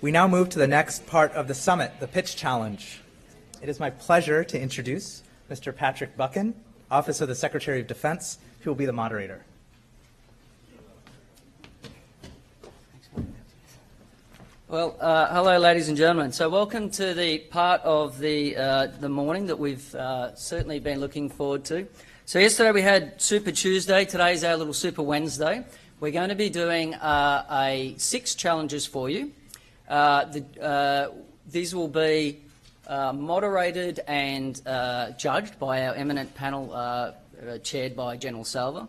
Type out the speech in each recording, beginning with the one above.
We now move to the next part of the summit, the pitch challenge. It is my pleasure to introduce Mr. Patrick Buchan, Office of the Secretary of Defense, who will be the moderator. Well, hello, ladies and gentlemen. So welcome to the part of the morning that we've certainly been looking forward to. So yesterday we had Super Tuesday. Today's our little Super Wednesday. We're going to be doing 6 challenges for you. These will be moderated and judged by our eminent panel chaired by General Salva.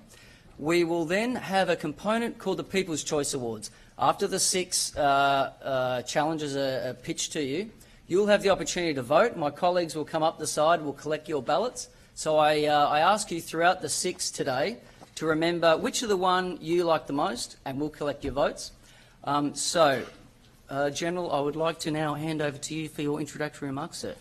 We will then have a component called the People's Choice Awards. After the 6 challenges are pitched to you, you'll have the opportunity to vote. My colleagues will come up the side, will collect your ballots. So I ask you throughout the 6 today to remember which of the one you like the most, and we'll collect your votes. General, I would like to now hand over to you for your introductory remarks, sir.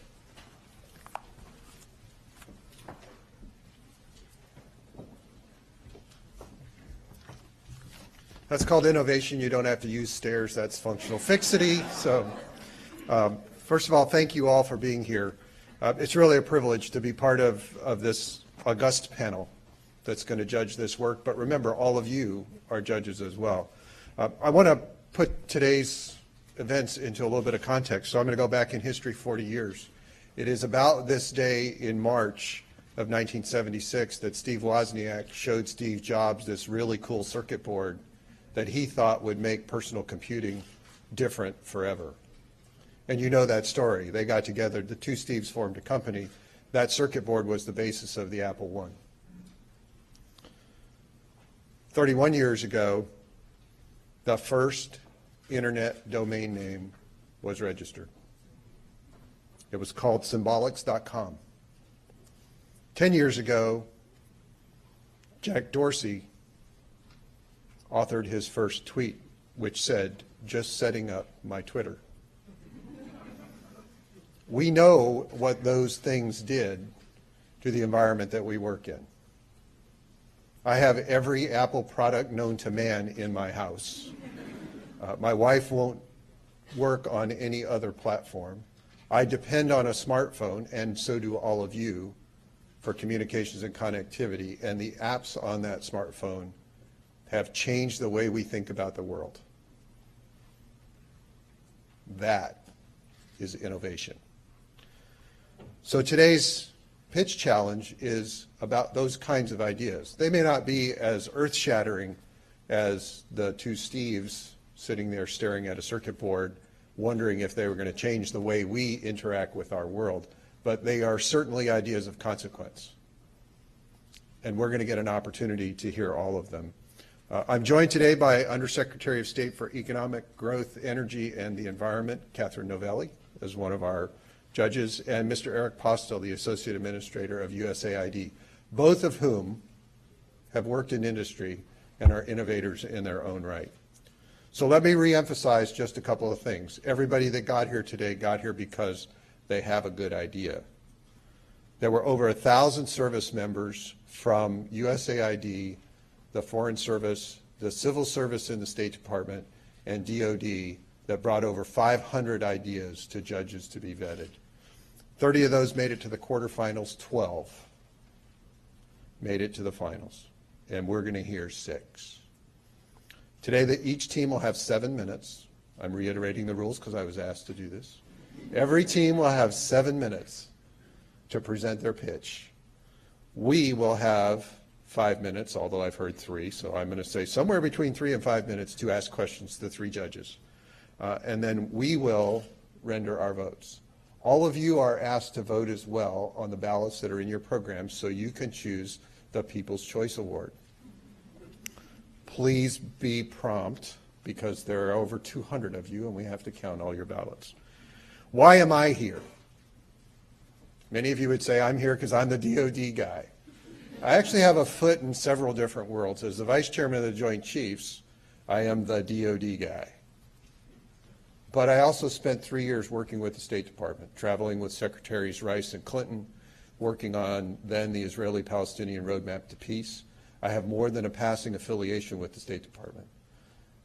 That's called innovation. You don't have to use stairs. That's functional fixity. So first of all, thank you all for being here. It's really a privilege to be part of this august panel that's going to judge this work. But remember, all of you are judges as well. I want to put today's events into a little bit of context. So I'm going to go back in history 40 years. It is about this day in March of 1976 that Steve Wozniak showed Steve Jobs this really cool circuit board that he thought would make personal computing different forever. And you know that story. They got together, the 2 Steves formed a company. That circuit board was the basis of the Apple I. 31 years ago, the first internet domain name was registered. It was called symbolics.com. 10 years ago, Jack Dorsey authored his first tweet, which said, "Just setting up my Twitter." We know what those things did to the environment that we work in. I have every Apple product known to man in my house. My wife won't work on any other platform. I depend on a smartphone, and so do all of you, for communications and connectivity, and the apps on that smartphone have changed the way we think about the world. That is innovation. So today's pitch challenge is about those kinds of ideas. They may not be as earth-shattering as the 2 Steves sitting there staring at a circuit board, wondering if they were going to change the way we interact with our world, but they are certainly ideas of consequence. And we're going to get an opportunity to hear all of them. I'm joined today by Undersecretary of State for Economic Growth, Energy, and the Environment, Catherine Novelli, as one of our judges, and Mr. Eric Postel, the Associate Administrator of USAID, both of whom have worked in industry and are innovators in their own right. So let me reemphasize just a couple of things. Everybody that got here today got here because they have a good idea. There were over 1,000 service members from USAID, the Foreign Service, the Civil Service in the State Department, and DOD that brought over 500 ideas to judges to be vetted. 30 of those made it to the quarterfinals, 12 made it to the finals, and we're going to hear 6. Today, each team will have 7 minutes. I'm reiterating the rules because I was asked to do this. Every team will have 7 minutes to present their pitch. We will have 5 minutes, although I've heard 3, so I'm going to say somewhere between 3 and 5 minutes to ask questions to the 3 judges. And then we will render our votes. All of you are asked to vote as well on the ballots that are in your program so you can choose the People's Choice Award. Please be prompt because there are over 200 of you and we have to count all your ballots. Why am I here? Many of you would say I'm here because I'm the DOD guy. I actually have a foot in several different worlds. As the Vice Chairman of the Joint Chiefs, I am the DOD guy. But I also spent 3 years working with the State Department, traveling with Secretaries Rice and Clinton, working on then the Israeli-Palestinian Roadmap to Peace. I have more than a passing affiliation with the State Department.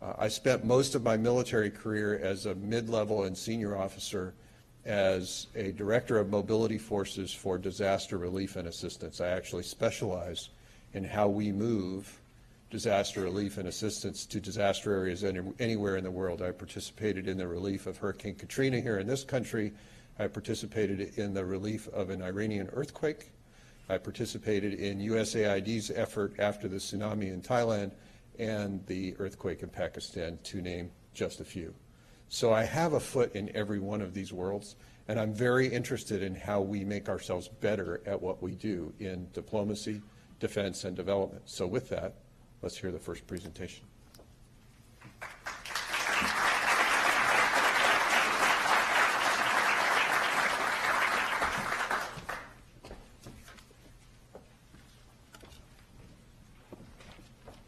I spent most of my military career as a mid-level and senior officer as a director of mobility forces for disaster relief and assistance. I actually specialize in how we move disaster relief and assistance to disaster areas anywhere in the world. I participated in the relief of Hurricane Katrina here in this country. I participated in the relief of an Iranian earthquake. I participated in USAID's effort after the tsunami in Thailand and the earthquake in Pakistan, to name just a few. So I have a foot in every one of these worlds, and I'm very interested in how we make ourselves better at what we do in diplomacy, defense, and development. So with that, let's hear the first presentation.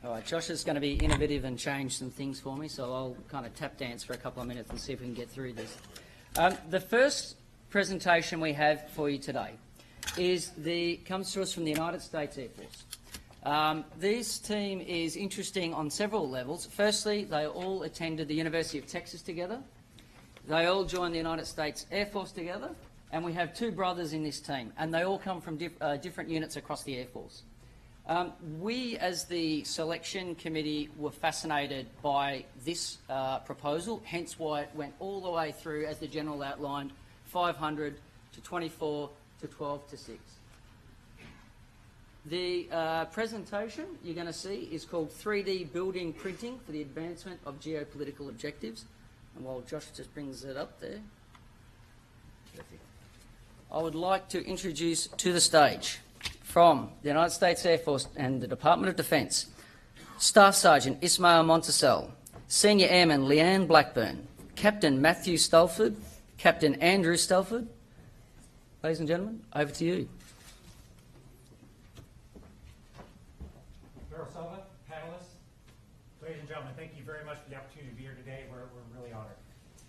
All right, Josh is going to be innovative and change some things for me, so I'll kind of tap dance for a couple of minutes and see if we can get through this. The first presentation we have for you today comes to us from the United States Air Force. This team is interesting on several levels. Firstly, they all attended the University of Texas together. They all joined the United States Air Force together, and we have two brothers in this team, and they all come from different units across the Air Force. We, as the selection committee, were fascinated by this proposal, hence why it went all the way through, as the General outlined, 500 to 24 to 12 to 6. The presentation you're going to see is called 3D Building Printing for the Advancement of Geopolitical Objectives. And while Josh just brings it up there, I would like to introduce to the stage, from the United States Air Force and the Department of Defence, Staff Sergeant Ismail Montesel, Senior Airman Leanne Blackburn, Captain Matthew Stelford, Captain Andrew Stelford. Ladies and gentlemen, over to you. Mayor Silva, panelists, ladies and gentlemen, thank you very much for the opportunity to be here today. We're really honored.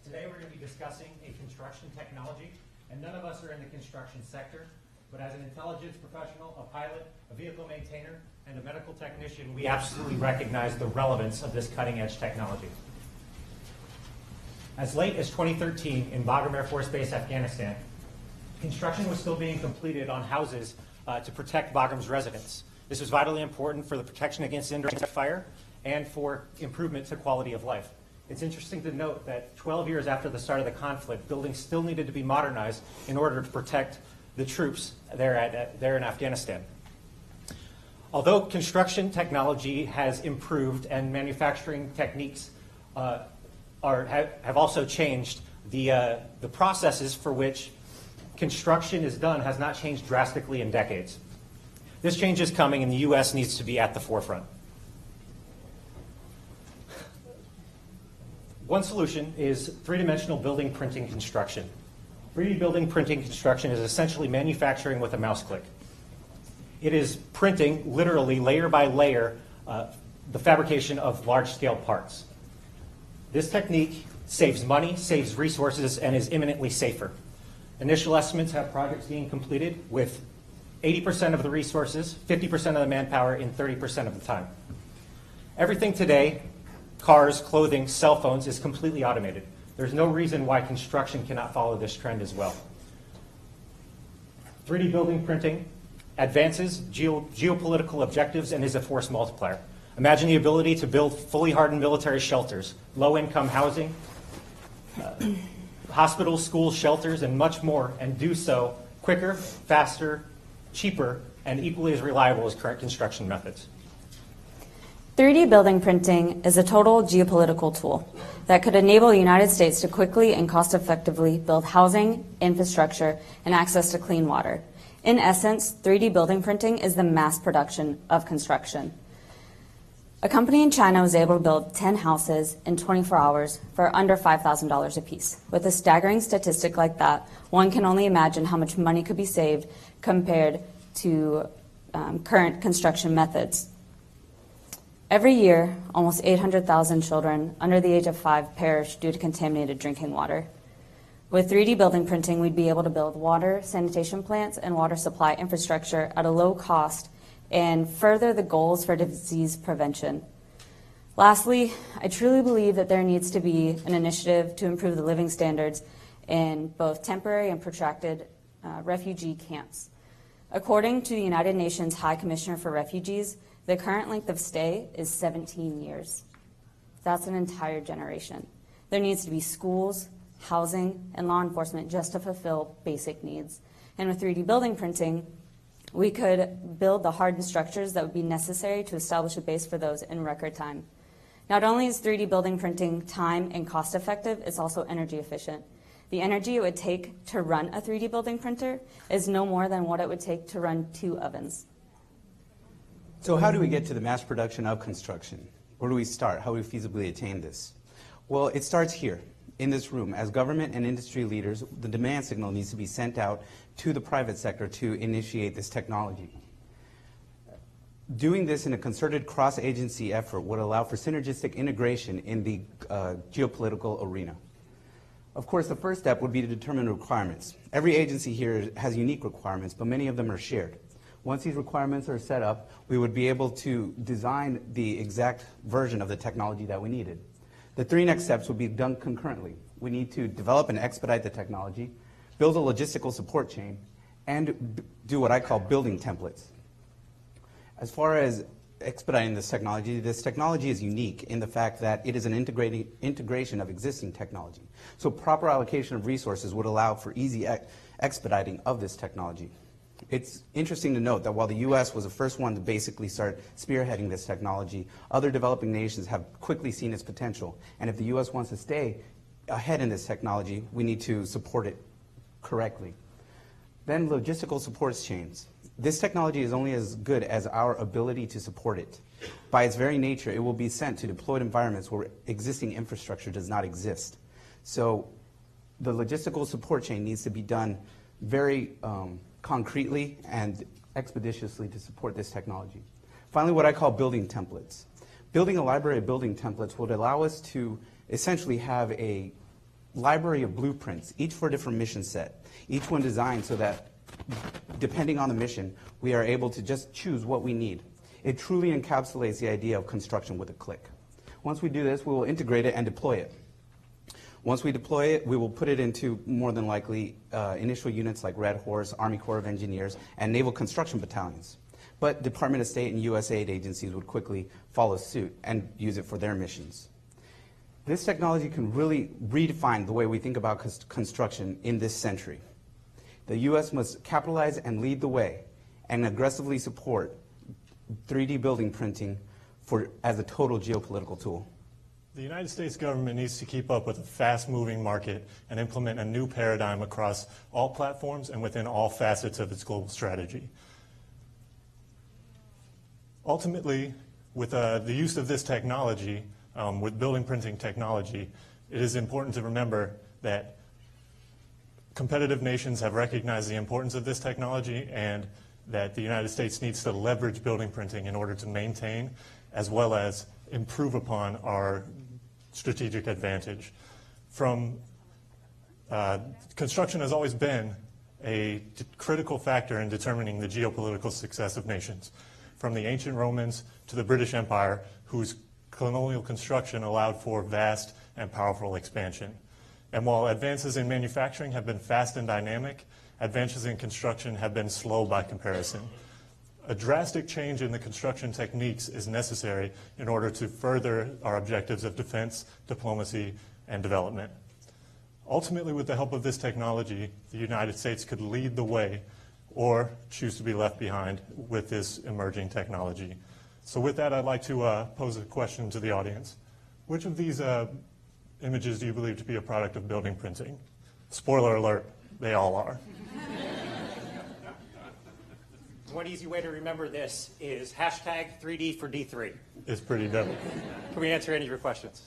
Today we're going to be discussing a construction technology, and none of us are in the construction sector. But as an intelligence professional, a pilot, a vehicle maintainer, and a medical technician, we absolutely recognize the relevance of this cutting-edge technology. As late as 2013 in Bagram Air Force Base, Afghanistan, construction was still being completed on houses to protect Bagram's residents. This was vitally important for the protection against indirect fire and for improvement to quality of life. It's interesting to note that 12 years after the start of the conflict, buildings still needed to be modernized in order to protect the troops there in Afghanistan. Although construction technology has improved and manufacturing techniques have also changed, the processes for which construction is done has not changed drastically in decades. This change is coming, and the U.S. needs to be at the forefront. One solution is three-dimensional building printing construction. 3D building printing construction is essentially manufacturing with a mouse click. It is printing, literally layer by layer, the fabrication of large-scale parts. This technique saves money, saves resources, and is imminently safer. Initial estimates have projects being completed with 80% of the resources, 50% of the manpower in 30% of the time. Everything today, cars, clothing, cell phones, is completely automated. There's no reason why construction cannot follow this trend as well. 3D building printing advances geopolitical objectives and is a force multiplier. Imagine the ability to build fully hardened military shelters, low-income housing, hospitals, schools, shelters, and much more, and do so quicker, faster, cheaper, and equally as reliable as current construction methods. 3D building printing is a total geopolitical tool that could enable the United States to quickly and cost-effectively build housing, infrastructure, and access to clean water. In essence, 3D building printing is the mass production of construction. A company in China was able to build 10 houses in 24 hours for under $5,000 apiece. With a staggering statistic like that, one can only imagine how much money could be saved compared to current construction methods. Every year, almost 800,000 children under the age of 5 perish due to contaminated drinking water. With 3D building printing, we'd be able to build water, sanitation plants, and water supply infrastructure at a low cost and further the goals for disease prevention. Lastly, I truly believe that there needs to be an initiative to improve the living standards in both temporary and protracted refugee camps. According to the United Nations High Commissioner for Refugees, the current length of stay is 17 years. That's an entire generation. There needs to be schools, housing, and law enforcement just to fulfill basic needs. And with 3D building printing, we could build the hardened structures that would be necessary to establish a base for those in record time. Not only is 3D building printing time and cost effective, it's also energy efficient. The energy it would take to run a 3D building printer is no more than what it would take to run 2 ovens. So how do we get to the mass production of construction? Where do we start? How do we feasibly attain this? Well, it starts here, in this room. As government and industry leaders, the demand signal needs to be sent out to the private sector to initiate this technology. Doing this in a concerted cross-agency effort would allow for synergistic integration in the geopolitical arena. Of course, the first step would be to determine requirements. Every agency here has unique requirements, but many of them are shared. Once these requirements are set up, we would be able to design the exact version of the technology that we needed. The 3 next steps would be done concurrently. We need to develop and expedite the technology, build a logistical support chain, and do what I call building templates. As far as expediting this technology is unique in the fact that it is an integration of existing technology. So proper allocation of resources would allow for easy expediting of this technology. It's interesting to note that while the U.S. was the first one to basically start spearheading this technology, other developing nations have quickly seen its potential. And if the U.S. wants to stay ahead in this technology, we need to support it correctly. Then logistical support chains. This technology is only as good as our ability to support it. By its very nature, it will be sent to deployed environments where existing infrastructure does not exist. So the logistical support chain needs to be done very concretely and expeditiously to support this technology. Finally, what I call building templates. Building a library of building templates would allow us to essentially have a library of blueprints, each for a different mission set, each one designed so that depending on the mission, we are able to just choose what we need. It truly encapsulates the idea of construction with a click. Once we do this, we will integrate it and deploy it. Once we deploy it, we will put it into, more than likely, initial units like Red Horse, Army Corps of Engineers, and Naval Construction Battalions. But Department of State and USAID agencies would quickly follow suit and use it for their missions. This technology can really redefine the way we think about construction in this century. The U.S. must capitalize and lead the way and aggressively support 3D building printing as a total geopolitical tool. The United States government needs to keep up with a fast-moving market and implement a new paradigm across all platforms and within all facets of its global strategy. Ultimately, with the use of this technology, with building printing technology, it is important to remember that competitive nations have recognized the importance of this technology and that the United States needs to leverage building printing in order to maintain as well as improve upon our strategic advantage. Construction has always been a critical factor in determining the geopolitical success of nations, from the ancient Romans to the British Empire, whose colonial construction allowed for vast and powerful expansion. And while advances in manufacturing have been fast and dynamic, advances in construction have been slow by comparison. A drastic change in the construction techniques is necessary in order to further our objectives of defense, diplomacy, and development. Ultimately, with the help of this technology, the United States could lead the way or choose to be left behind with this emerging technology. So with that, I'd like to pose a question to the audience. Which of these images do you believe to be a product of building printing? Spoiler alert, they all are. One easy way to remember this is hashtag 3D for D3. It's pretty dope. Can we answer any of your questions?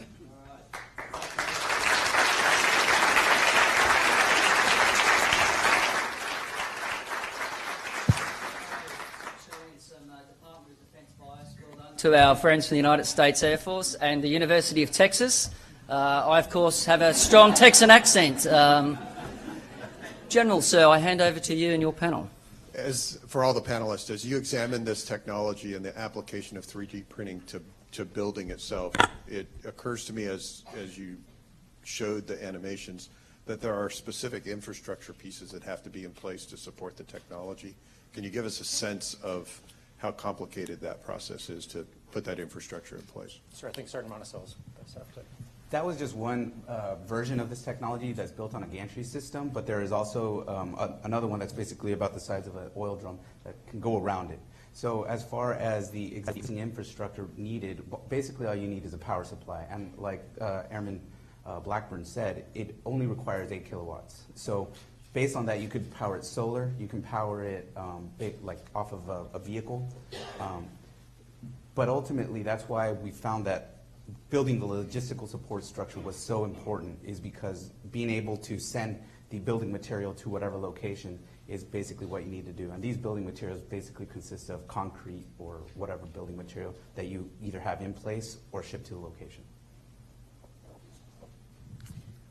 To our friends from the United States Air Force and the University of Texas. I, of course, have a strong Texan accent. General, sir, I hand over to you and your panel. As for all the panelists, as you examine this technology and the application of 3D printing to to building itself, it occurs to me as you showed the animations that there are specific infrastructure pieces that have to be in place to support the technology. Can you give us a sense of how complicated that process is to put that infrastructure in place? Sure, I think Sergeant Monticello's best after. That was just one version of this technology that's built on a gantry system, but there is also another one that's basically about the size of an oil drum that can go around it. So as far as the existing infrastructure needed, basically all you need is a power supply. And like Airman Blackburn said, it only requires 8 kilowatts. So based on that, you could power it solar, you can power it like off of a vehicle. But ultimately, that's why we found that building the logistical support structure was so important, is because being able to send the building material to whatever location is basically what you need to do. And these building materials basically consist of concrete or whatever building material that you either have in place or ship to the location.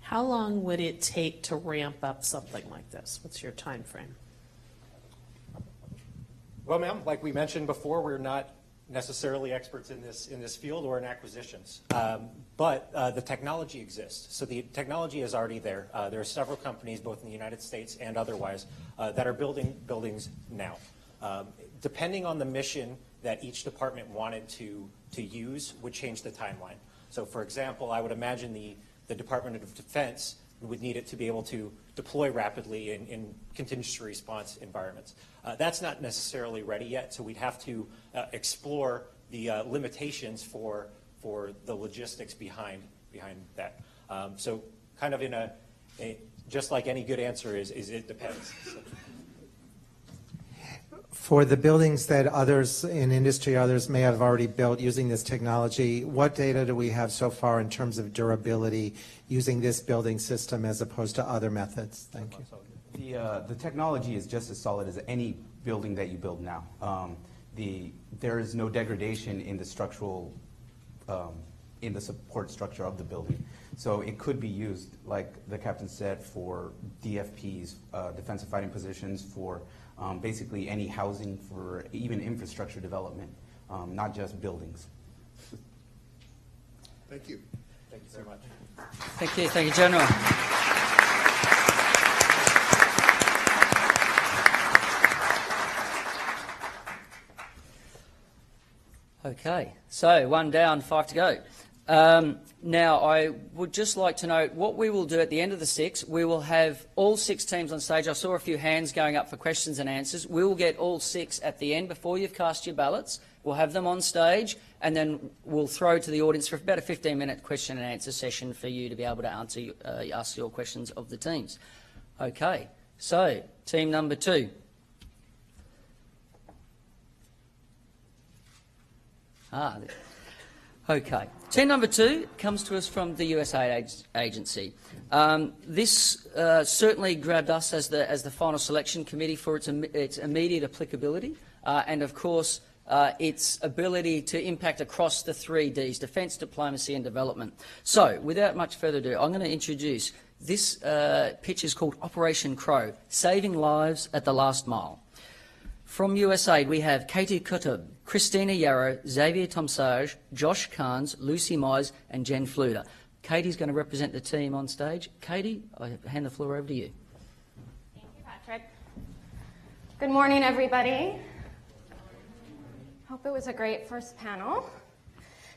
How long would it take to ramp up something like this? What's your time frame? Well, ma'am, like we mentioned before, we're not necessarily experts in this field or in acquisitions, but the technology exists. So the technology is already there. There are several companies, both in the United States and otherwise, that are building buildings now. Depending on the mission that each department wanted to use would change the timeline. So, for example, I would imagine the Department of Defense would need it to be able to deploy rapidly in contingency response environments. That's not necessarily ready yet, so we'd have to explore the limitations for the logistics behind that. So kind of in just like any good answer is it depends. So. For the buildings that others in industry, others may have already built using this technology, what data do we have so far in terms of durability using this building system as opposed to other methods? Thank you. The technology is just as solid as any building that you build now. There is no degradation in the structural, in the support structure of the building. So it could be used, like the captain said, for DFPs, defensive fighting positions, for basically any housing, for even infrastructure development, not just buildings. Thank you. Thank you very much. Thank you, General. Okay, so 1 down, 5 to go. Now, I would just like to note what we will do at the end of the 6. We will have all 6 teams on stage. I saw a few hands going up for questions and answers. We will get all 6 at the end before you've cast your ballots. We'll have them on stage, and then we'll throw to the audience for about a 15-minute question and answer session for you to be able to ask your questions of the teams. Okay, so team number 2. Okay. Team number 2 comes to us from the USAID agency. This certainly grabbed us as the final selection committee for its immediate applicability and, of course, its ability to impact across the 3 Ds, defence, diplomacy and development. So, without much further ado, I'm going to introduce this pitch is called Operation Crow, Saving Lives at the Last Mile. From USAID, we have Katie Kutub, Christina Yarrow, Xavier Tomsage, Josh Carnes, Lucy Mize, and Jen Fluter. Katie's going to represent the team on stage. Katie, I hand the floor over to you. Thank you, Patrick. Good morning, everybody. Hope it was a great first panel.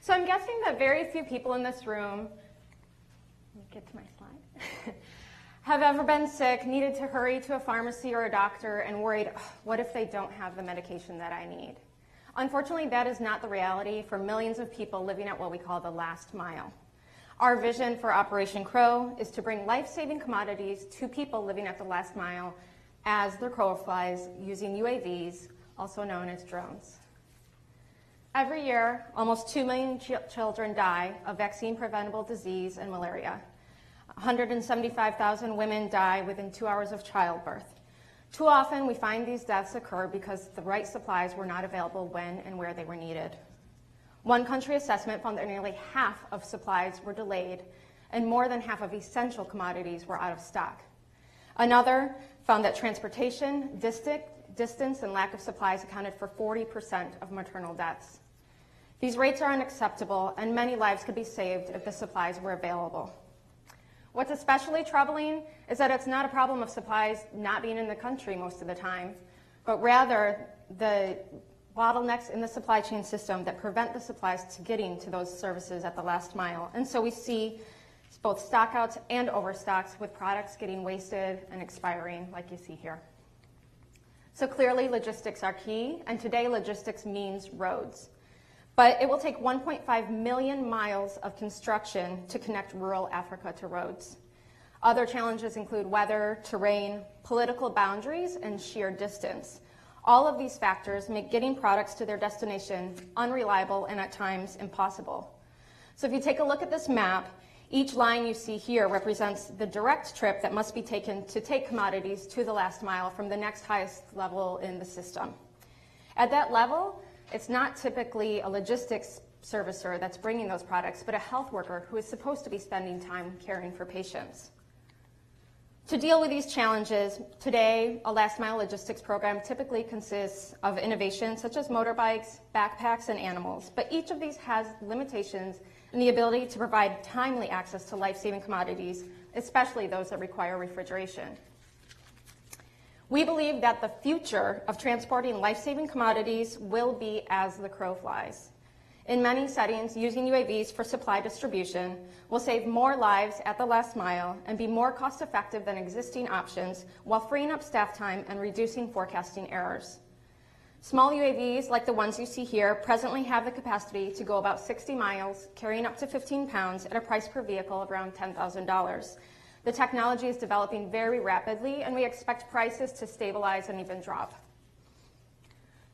So I'm guessing that very few people in this room, let me get to my slide, have ever been sick, needed to hurry to a pharmacy or a doctor, and worried, oh, what if they don't have the medication that I need? Unfortunately, that is not the reality for millions of people living at what we call the last mile. Our vision for Operation Crow is to bring life-saving commodities to people living at the last mile as the crow flies using UAVs, also known as drones. Every year, almost 2 million children die of vaccine-preventable disease and malaria. 175,000 women die within 2 hours of childbirth. Too often, we find these deaths occur because the right supplies were not available when and where they were needed. One country assessment found that nearly half of supplies were delayed and more than half of essential commodities were out of stock. Another found that transportation, distance, and lack of supplies accounted for 40% of maternal deaths. These rates are unacceptable, and many lives could be saved if the supplies were available. What's especially troubling is that it's not a problem of supplies not being in the country most of the time, but rather the bottlenecks in the supply chain system that prevent the supplies to getting to those services at the last mile. And so we see both stockouts and overstocks, with products getting wasted and expiring, like you see here. So clearly logistics are key, and today logistics means roads. But it will take 1.5 million miles of construction to connect rural Africa to roads. Other challenges include weather, terrain, political boundaries, and sheer distance. All of these factors make getting products to their destination unreliable and at times impossible. So if you take a look at this map, each line you see here represents the direct trip that must be taken to take commodities to the last mile from the next highest level in the system. At that level, it's not typically a logistics servicer that's bringing those products, but a health worker who is supposed to be spending time caring for patients. To deal with these challenges, today, a last mile logistics program typically consists of innovations such as motorbikes, backpacks, and animals, but each of these has limitations in the ability to provide timely access to life-saving commodities, especially those that require refrigeration. We believe that the future of transporting life-saving commodities will be as the crow flies. In many settings, using UAVs for supply distribution will save more lives at the last mile and be more cost-effective than existing options while freeing up staff time and reducing forecasting errors. Small UAVs, like the ones you see here, presently have the capacity to go about 60 miles, carrying up to 15 pounds at a price per vehicle of around $10,000. The technology is developing very rapidly, and we expect prices to stabilize and even drop.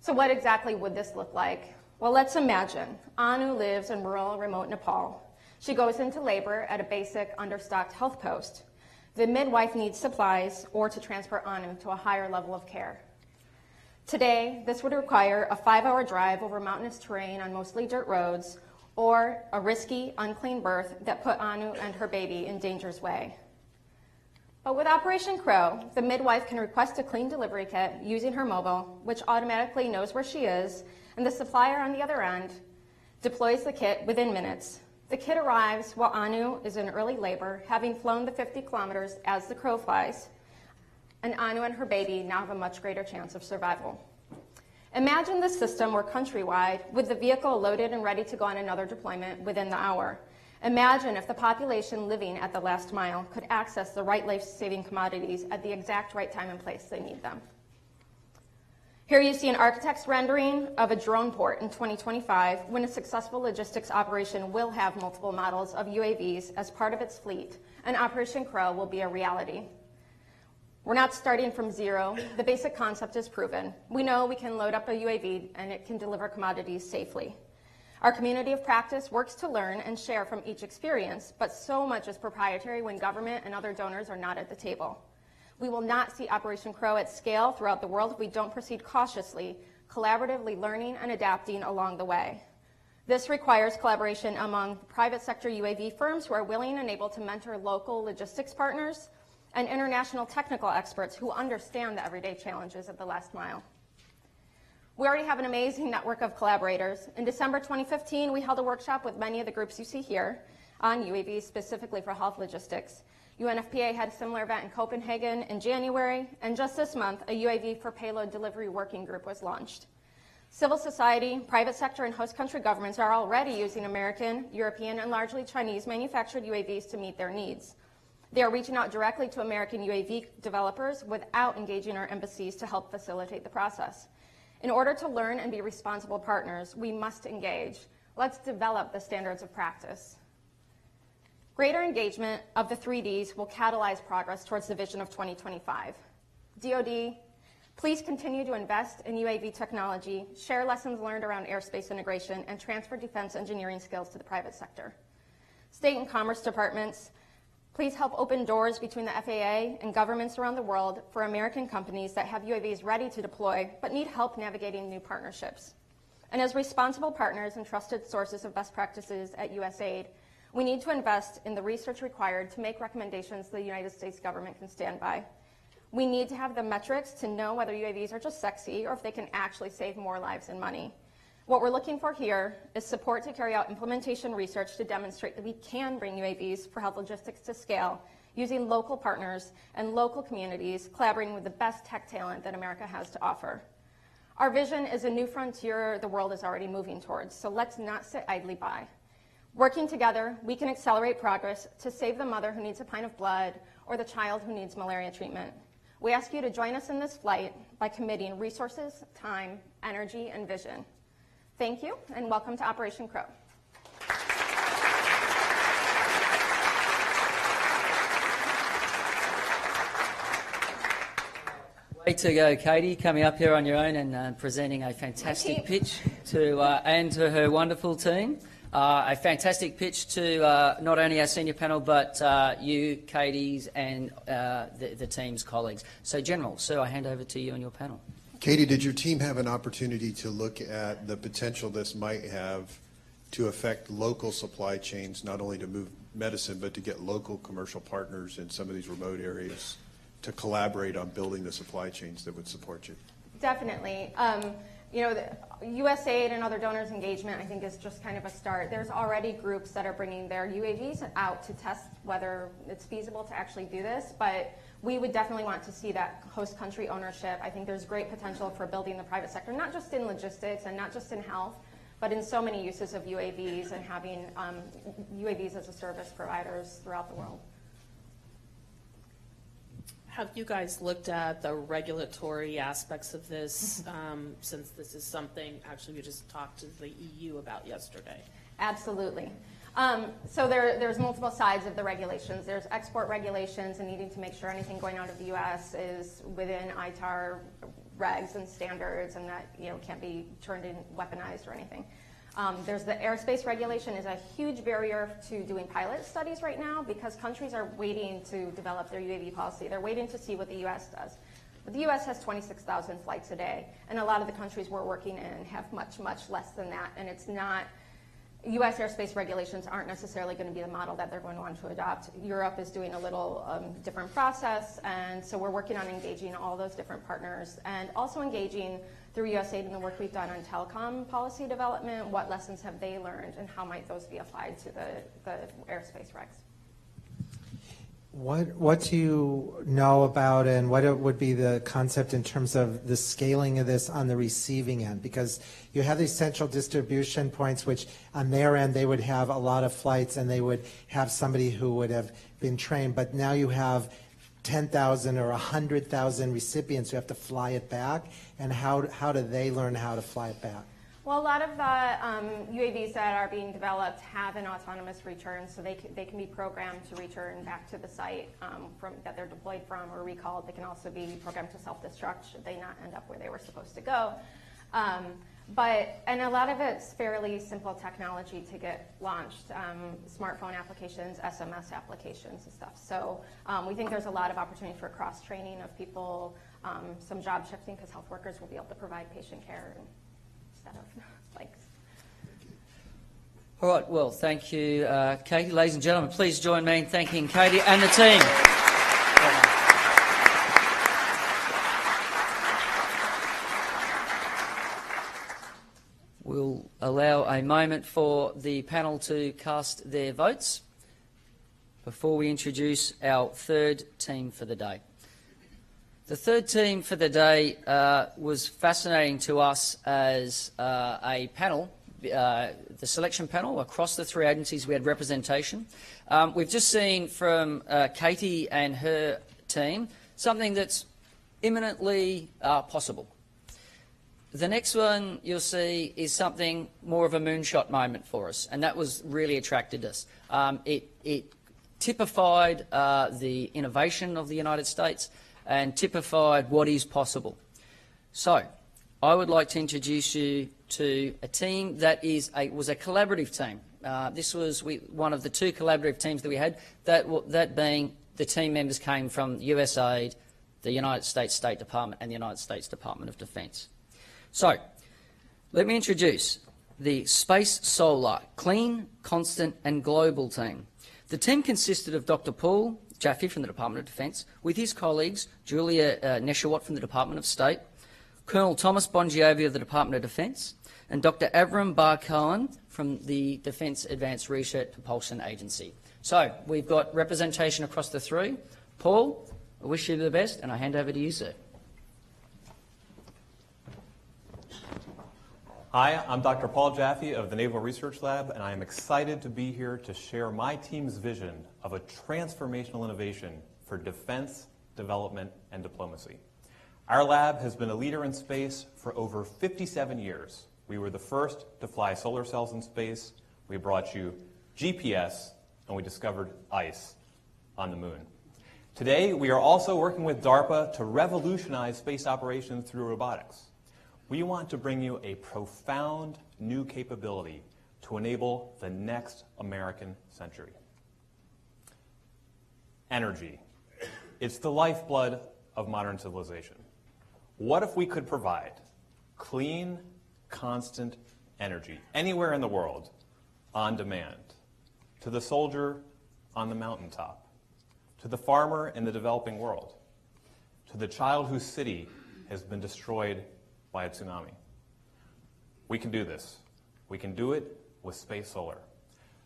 So what exactly would this look like? Well, let's imagine Anu lives in rural, remote Nepal. She goes into labor at a basic, understocked health post. The midwife needs supplies or to transport Anu to a higher level of care. Today, this would require a 5-hour drive over mountainous terrain on mostly dirt roads, or a risky, unclean birth that put Anu and her baby in danger's way. But with Operation Crow, the midwife can request a clean delivery kit using her mobile, which automatically knows where she is, and the supplier on the other end deploys the kit within minutes. The kit arrives while Anu is in early labor, having flown the 50 kilometers as the crow flies, and Anu and her baby now have a much greater chance of survival. Imagine this system were countrywide, with the vehicle loaded and ready to go on another deployment within the hour. Imagine if the population living at the last mile could access the right life-saving commodities at the exact right time and place they need them. Here you see an architect's rendering of a drone port in 2025, when a successful logistics operation will have multiple models of UAVs as part of its fleet, and Operation Crow will be a reality. We're not starting from zero. The basic concept is proven. We know we can load up a UAV and it can deliver commodities safely. Our community of practice works to learn and share from each experience, but so much is proprietary when government and other donors are not at the table. We will not see Operation Crow at scale throughout the world if we don't proceed cautiously, collaboratively learning and adapting along the way. This requires collaboration among private sector UAV firms who are willing and able to mentor local logistics partners and international technical experts who understand the everyday challenges of the last mile. We already have an amazing network of collaborators. In December 2015, we held a workshop with many of the groups you see here on UAVs specifically for health logistics. UNFPA had a similar event in Copenhagen in January, and just this month, a UAV for payload delivery working group was launched. Civil society, private sector, and host country governments are already using American, European, and largely Chinese manufactured UAVs to meet their needs. They are reaching out directly to American UAV developers without engaging our embassies to help facilitate the process. In order to learn and be responsible partners, we must engage. Let's develop the standards of practice. Greater engagement of the 3Ds will catalyze progress towards the vision of 2025. DoD, please continue to invest in UAV technology, share lessons learned around airspace integration, and transfer defense engineering skills to the private sector. State and commerce departments, please help open doors between the FAA and governments around the world for American companies that have UAVs ready to deploy but need help navigating new partnerships. And as responsible partners and trusted sources of best practices at USAID, we need to invest in the research required to make recommendations the United States government can stand by. We need to have the metrics to know whether UAVs are just sexy or if they can actually save more lives and money. What we're looking for here is support to carry out implementation research to demonstrate that we can bring UAVs for health logistics to scale using local partners and local communities collaborating with the best tech talent that America has to offer. Our vision is a new frontier the world is already moving towards, so let's not sit idly by. Working together, we can accelerate progress to save the mother who needs a pint of blood or the child who needs malaria treatment. We ask you to join us in this flight by committing resources, time, energy, and vision. Thank you, and welcome to Operation Crow. Way to go, Katie, coming up here on your own and presenting a fantastic pitch to and to her wonderful team. A fantastic pitch to not only our senior panel, but you, Katie's, and the team's colleagues. So, General, Sir, I hand over to you and your panel. Katie, did your team have an opportunity to look at the potential this might have to affect local supply chains, not only to move medicine, but to get local commercial partners in some of these remote areas to collaborate on building the supply chains that would support you? Definitely. You know, the USAID and other donors' engagement, I think, is just kind of a start. There's already groups that are bringing their UAVs out to test whether it's feasible to actually do this, but we would definitely want to see that host country ownership. I think there's great potential for building the private sector, not just in logistics and not just in health, but in so many uses of UAVs and having UAVs as a service providers throughout the world. Have you guys looked at the regulatory aspects of this, since this is something actually we just talked to the EU about yesterday? Absolutely. So there's multiple sides of the regulations. There's export regulations and needing to make sure anything going out of the U.S. is within ITAR regs and standards, and that can't be turned in weaponized or anything. There's the airspace regulation is a huge barrier to doing pilot studies right now because countries are waiting to develop their UAV policy. They're waiting to see what the U.S. does. But the U.S. has 26,000 flights a day, and a lot of the countries we're working in have much, much less than that, and it's not U.S. airspace regulations aren't necessarily going to be the model that they're going to want to adopt. Europe is doing a little different process, and so we're working on engaging all those different partners and also engaging through USAID in the work we've done on telecom policy development. What lessons have they learned, and how might those be applied to the airspace regs? What do you know about, and what would be the concept in terms of the scaling of this on the receiving end? Because you have these central distribution points, which on their end they would have a lot of flights and they would have somebody who would have been trained, but now you have 10,000 or 100,000 recipients who have to fly it back, and how do they learn how to fly it back? Well, a lot of the UAVs that are being developed have an autonomous return, so they can be programmed to return back to the site that they're deployed from or recalled. They can also be programmed to self-destruct should they not end up where they were supposed to go. And a lot of it's fairly simple technology to get launched, smartphone applications, SMS applications and stuff. So we think there's a lot of opportunity for cross-training of people, some job shifting because health workers will be able to provide patient care instead of bikes. All right, well, thank you, Katie. Ladies and gentlemen, please join me in thanking Katie and the team. We'll allow a moment for the panel to cast their votes before we introduce our third team for the day. The third team for the day was fascinating to us as a panel, the selection panel. Across the three agencies we had representation. We've just seen from Katie and her team something that's imminently possible. The next one you'll see is something more of a moonshot moment for us, and that was really attracted us. It typified the innovation of the United States and typified what is possible. So I would like to introduce you to a team that was a collaborative team. This was one of the two collaborative teams that we had, that being the team members came from USAID, the United States State Department, and the United States Department of Defense. So let me introduce the Space Solar Clean, Constant and Global team. The team consisted of Dr. Paul Jaffe from the Department of Defense, with his colleagues Julia Neshawat from the Department of State, Colonel Thomas Bongiovi of the Department of Defence, and Dr. Avram Bar-Cohen from the Defence Advanced Research Propulsion Agency. So we've got representation across the three. Paul, I wish you the best, and I hand over to you, sir. Hi, I'm Dr. Paul Jaffe of the Naval Research Lab, and I am excited to be here to share my team's vision of a transformational innovation for defense, development, and diplomacy. Our lab has been a leader in space for over 57 years. We were the first to fly solar cells in space. We brought you GPS, and we discovered ice on the moon. Today, we are also working with DARPA to revolutionize space operations through robotics. We want to bring you a profound new capability to enable the next American century. Energy. It's the lifeblood of modern civilization. What if we could provide clean, constant energy anywhere in the world on demand, to the soldier on the mountaintop, to the farmer in the developing world, to the child whose city has been destroyed by a tsunami? We can do this. We can do it with space solar.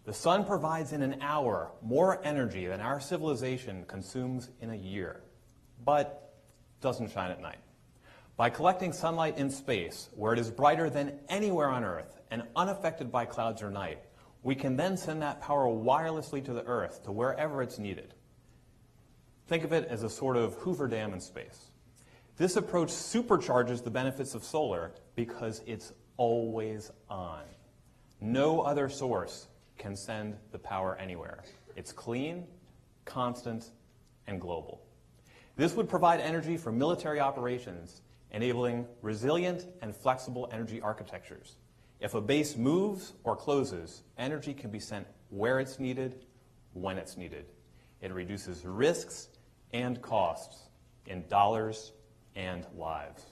The sun provides in an hour more energy than our civilization consumes in a year, but doesn't shine at night. By collecting sunlight in space, where it is brighter than anywhere on Earth and unaffected by clouds or night, we can then send that power wirelessly to the Earth, to wherever it's needed. Think of it as a sort of Hoover Dam in space. This approach supercharges the benefits of solar because it's always on. No other source can send the power anywhere. It's clean, constant, and global. This would provide energy for military operations, enabling resilient and flexible energy architectures. If a base moves or closes, energy can be sent where it's needed, when it's needed. It reduces risks and costs in dollars and lives.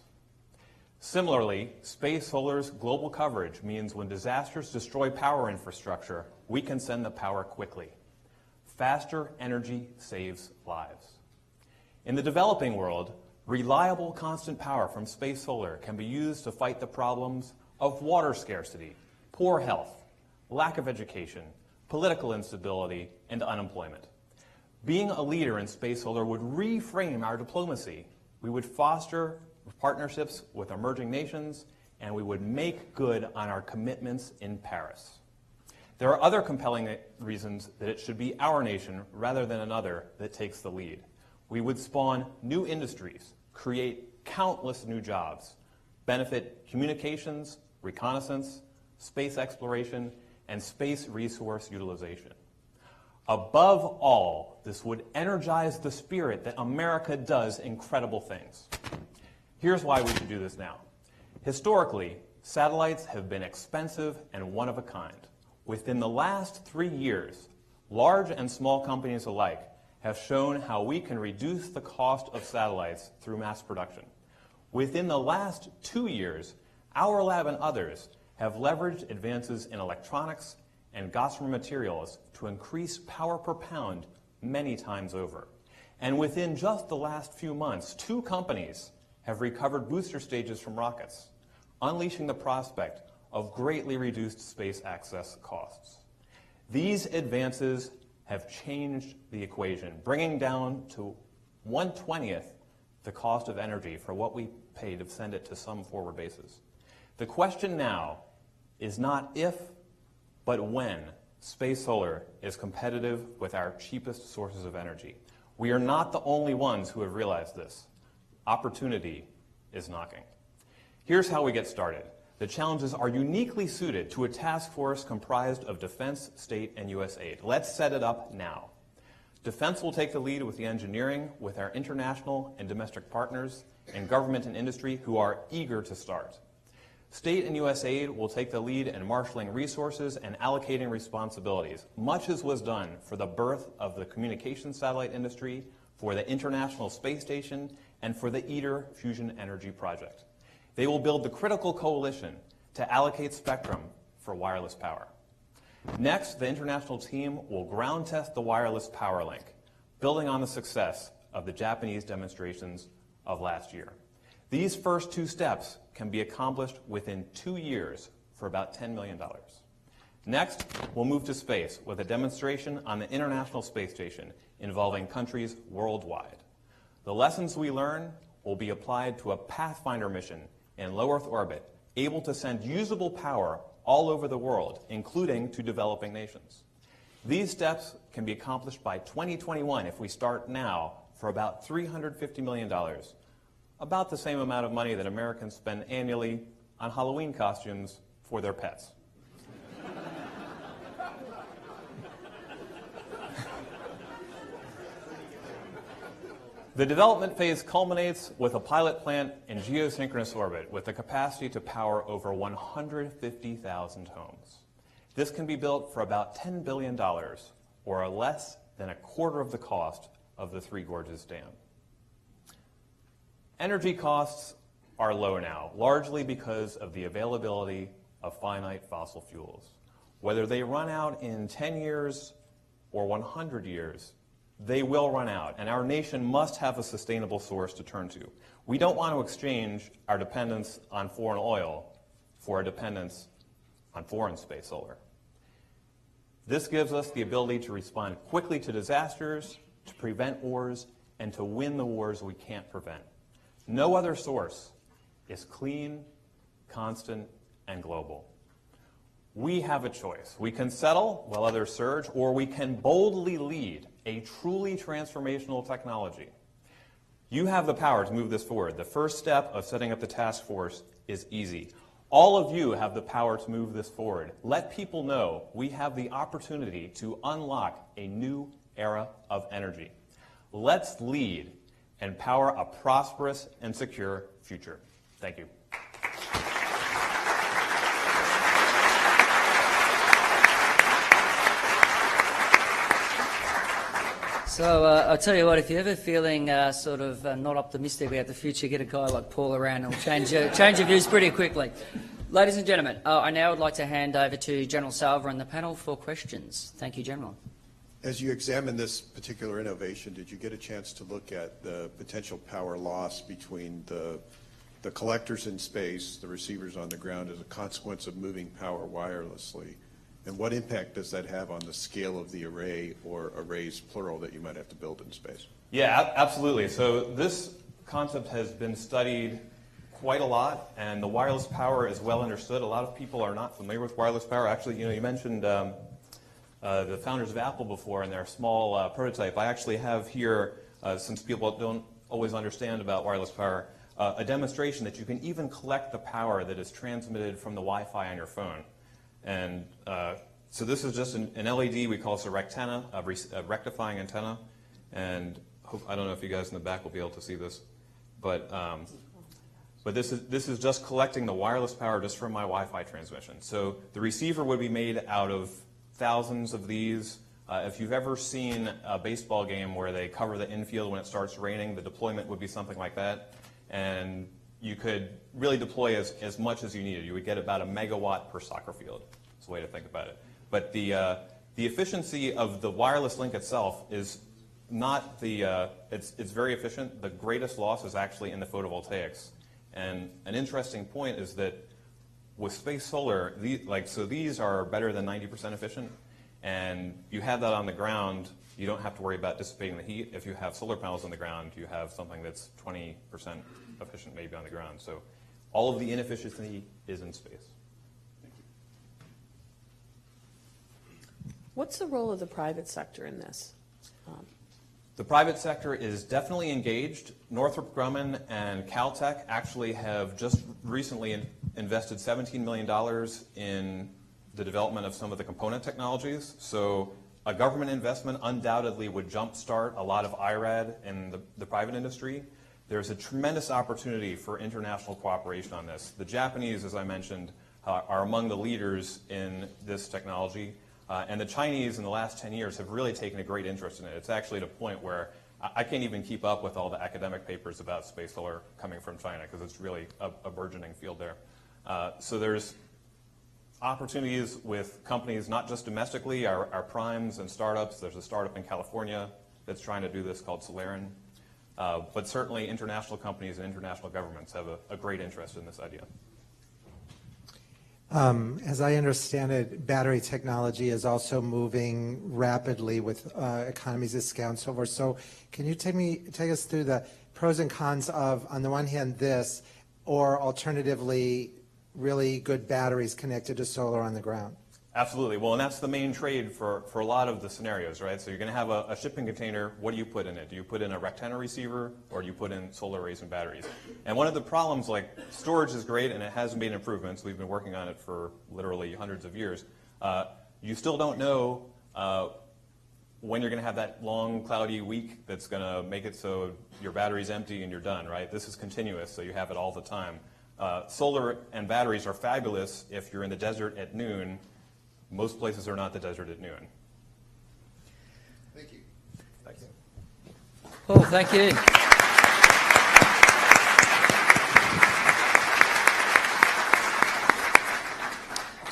Similarly, space solar's global coverage means when disasters destroy power infrastructure, we can send the power quickly. Faster energy saves lives. In the developing world, reliable constant power from space solar can be used to fight the problems of water scarcity, poor health, lack of education, political instability, and unemployment. Being a leader in space solar would reframe our diplomacy. We would foster partnerships with emerging nations, and we would make good on our commitments in Paris. There are other compelling reasons that it should be our nation rather than another that takes the lead. We would spawn new industries, create countless new jobs, benefit communications, reconnaissance, space exploration, and space resource utilization. Above all, this would energize the spirit that America does incredible things. Here's why we should do this now. Historically, satellites have been expensive and one of a kind. Within the last 3 years, large and small companies alike have shown how we can reduce the cost of satellites through mass production. Within the last 2 years, our lab and others have leveraged advances in electronics and Gossamer materials to increase power per pound many times over. And within just the last few months, 2 companies have recovered booster stages from rockets, unleashing the prospect of greatly reduced space access costs. These advances have changed the equation, bringing down to 1/20th the cost of energy for what we pay to send it to some forward bases. The question now is not if, but when space solar is competitive with our cheapest sources of energy. We are not the only ones who have realized this. Opportunity is knocking. Here's how we get started. The challenges are uniquely suited to a task force comprised of defense, state, and USAID. Let's set it up now. Defense will take the lead with the engineering, with our international and domestic partners, and government and industry who are eager to start. State and USAID will take the lead in marshaling resources and allocating responsibilities, much as was done for the birth of the communications satellite industry, for the International Space Station, and for the ITER Fusion Energy Project. They will build the critical coalition to allocate spectrum for wireless power. Next, the international team will ground test the wireless power link, building on the success of the Japanese demonstrations of last year. These first two steps can be accomplished within 2 years for about $10 million. Next, we'll move to space with a demonstration on the International Space Station involving countries worldwide. The lessons we learn will be applied to a Pathfinder mission in low Earth orbit, able to send usable power all over the world, including to developing nations. These steps can be accomplished by 2021 if we start now for about $350 million, about the same amount of money that Americans spend annually on Halloween costumes for their pets. The development phase culminates with a pilot plant in geosynchronous orbit with the capacity to power over 150,000 homes. This can be built for about $10 billion, or less than a quarter of the cost of the Three Gorges Dam. Energy costs are low now, largely because of the availability of finite fossil fuels. Whether they run out in 10 years or 100 years, they will run out, and our nation must have a sustainable source to turn to. We don't want to exchange our dependence on foreign oil for a dependence on foreign space solar. This gives us the ability to respond quickly to disasters, to prevent wars, and to win the wars we can't prevent. No other source is clean, constant, and global. We have a choice. We can settle while others surge, or we can boldly lead a truly transformational technology. You have the power to move this forward. The first step of setting up the task force is easy. All of you have the power to move this forward. Let people know we have the opportunity to unlock a new era of energy. Let's lead and power a prosperous and secure future. Thank you. So I'll tell you what, if you're ever feeling sort of not optimistic about the future, get a guy like Paul around and he'll change your views pretty quickly. Ladies and gentlemen, I now would like to hand over to General Salva and the panel for questions. Thank you, General. As you examine this particular innovation, did you get a chance to look at the potential power loss between the collectors in space, the receivers on the ground, as a consequence of moving power wirelessly? And what impact does that have on the scale of the array, or arrays plural, that you might have to build in space? Yeah, absolutely. So this concept has been studied quite a lot, and the wireless power is well understood. A lot of people are not familiar with wireless power. Actually, you mentioned the founders of Apple before and their small prototype. I actually have here, since people don't always understand about wireless power, a demonstration that you can even collect the power that is transmitted from the Wi-Fi on your phone. And so this is just an LED. We call this a rectenna, a rectifying antenna. And I don't know if you guys in the back will be able to see this, but this is just collecting the wireless power just from my Wi-Fi transmission. So the receiver would be made out of thousands of these. If you've ever seen a baseball game where they cover the infield when it starts raining, the deployment would be something like that. And you could really deploy as much as you needed. You would get about 1 megawatt per soccer field. That's the way to think about it. But the efficiency of the wireless link itself is not it's very efficient. The greatest loss is actually in the photovoltaics. And an interesting point is that with space solar, these are better than 90% efficient. And you have that on the ground, you don't have to worry about dissipating the heat. If you have solar panels on the ground, you have something that's 20% efficient maybe on the ground. So all of the inefficiency is in space. Thank you. What's the role of the private sector in this? The private sector is definitely engaged. Northrop Grumman and Caltech actually have just recently invested $17 million in the development of some of the component technologies. So a government investment undoubtedly would jumpstart a lot of IRAD in the private industry. There's a tremendous opportunity for international cooperation on this. The Japanese, as I mentioned, are among the leaders in this technology. And the Chinese in the last 10 years have really taken a great interest in it. It's actually at a point where I can't even keep up with all the academic papers about space solar coming from China, because it's really a burgeoning field there. So there's opportunities with companies, not just domestically, our primes and startups. There's a startup in California that's trying to do this called Solarin. But certainly international companies and international governments have a great interest in this idea. As I understand it, battery technology is also moving rapidly with economies of scale and so forth. So can you take us through the pros and cons of, on the one hand, this, or alternatively, really good batteries connected to solar on the ground? Absolutely. Well, and that's the main trade for a lot of the scenarios, right? So you're going to have a shipping container. What do you put in it? Do you put in a rectenna receiver, or do you put in solar arrays and batteries? And one of the problems, like, storage is great, and it has made improvements. We've been working on it for literally hundreds of years. You still don't know when you're going to have that long, cloudy week that's going to make it so your battery's empty and you're done, right? This is continuous, so you have it all the time. Solar and batteries are fabulous if you're in the desert at noon. Most places are not the desert at noon. Thank you. Thanks. Paul, thank you.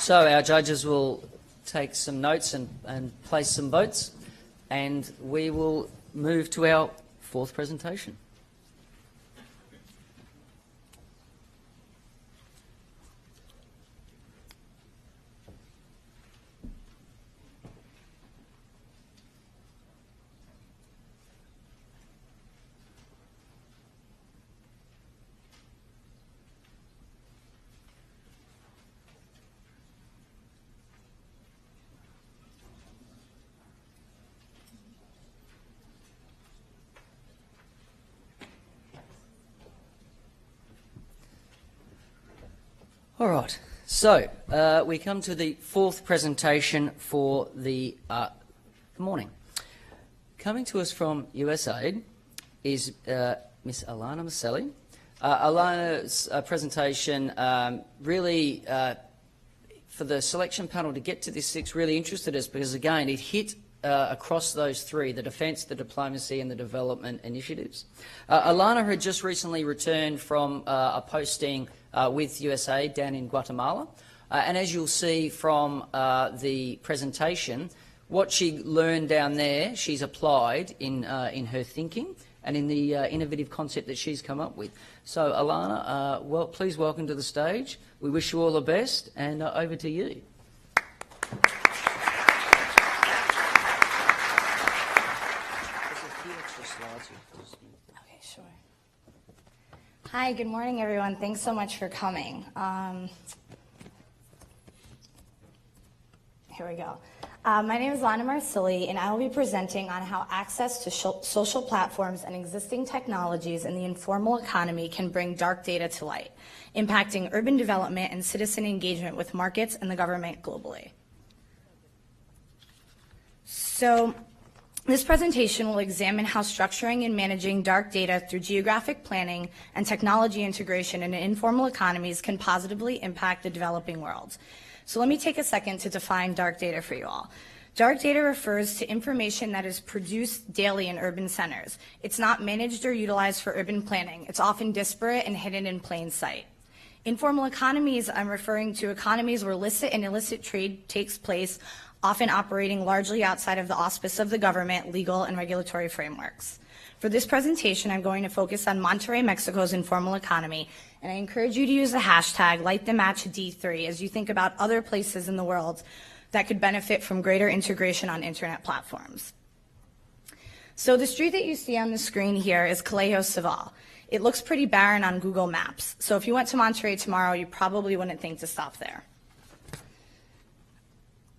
So our judges will take some notes and place some votes, and we will move to our fourth presentation. All right, so we come to the fourth presentation for the morning. Coming to us from USAID is Ms. Alana Maselli. Alana's presentation really, for the selection panel to get to this six, really interested us because, again, it hit across those three, the defence, the diplomacy and the development initiatives. Alana had just recently returned from a posting with USAID down in Guatemala. And as you'll see from the presentation, what she learned down there, she's applied in her thinking and in the innovative concept that she's come up with. So, Alana, well, please welcome to the stage. We wish you all the best, and over to you. Okay, sure. Hi, good morning, everyone. Thanks so much for coming. Here we go. My name is Lana Marsili, and I will be presenting on how access to social platforms and existing technologies in the informal economy can bring dark data to light, impacting urban development and citizen engagement with markets and the government globally. So, this presentation will examine how structuring and managing dark data through geographic planning and technology integration in informal economies can positively impact the developing world. So let me take a second to define dark data for you all. Dark data refers to information that is produced daily in urban centers. It's not managed or utilized for urban planning. It's often disparate and hidden in plain sight. Informal economies, I'm referring to economies where licit and illicit trade takes place, often operating largely outside of the auspice of the government, legal, and regulatory frameworks. For this presentation, I'm going to focus on Monterrey, Mexico's informal economy, and I encourage you to use the hashtag LightTheMatchD3 as you think about other places in the world that could benefit from greater integration on internet platforms. So the street that you see on the screen here is Colegio Civil. It looks pretty barren on Google Maps, so if you went to Monterrey tomorrow, you probably wouldn't think to stop there.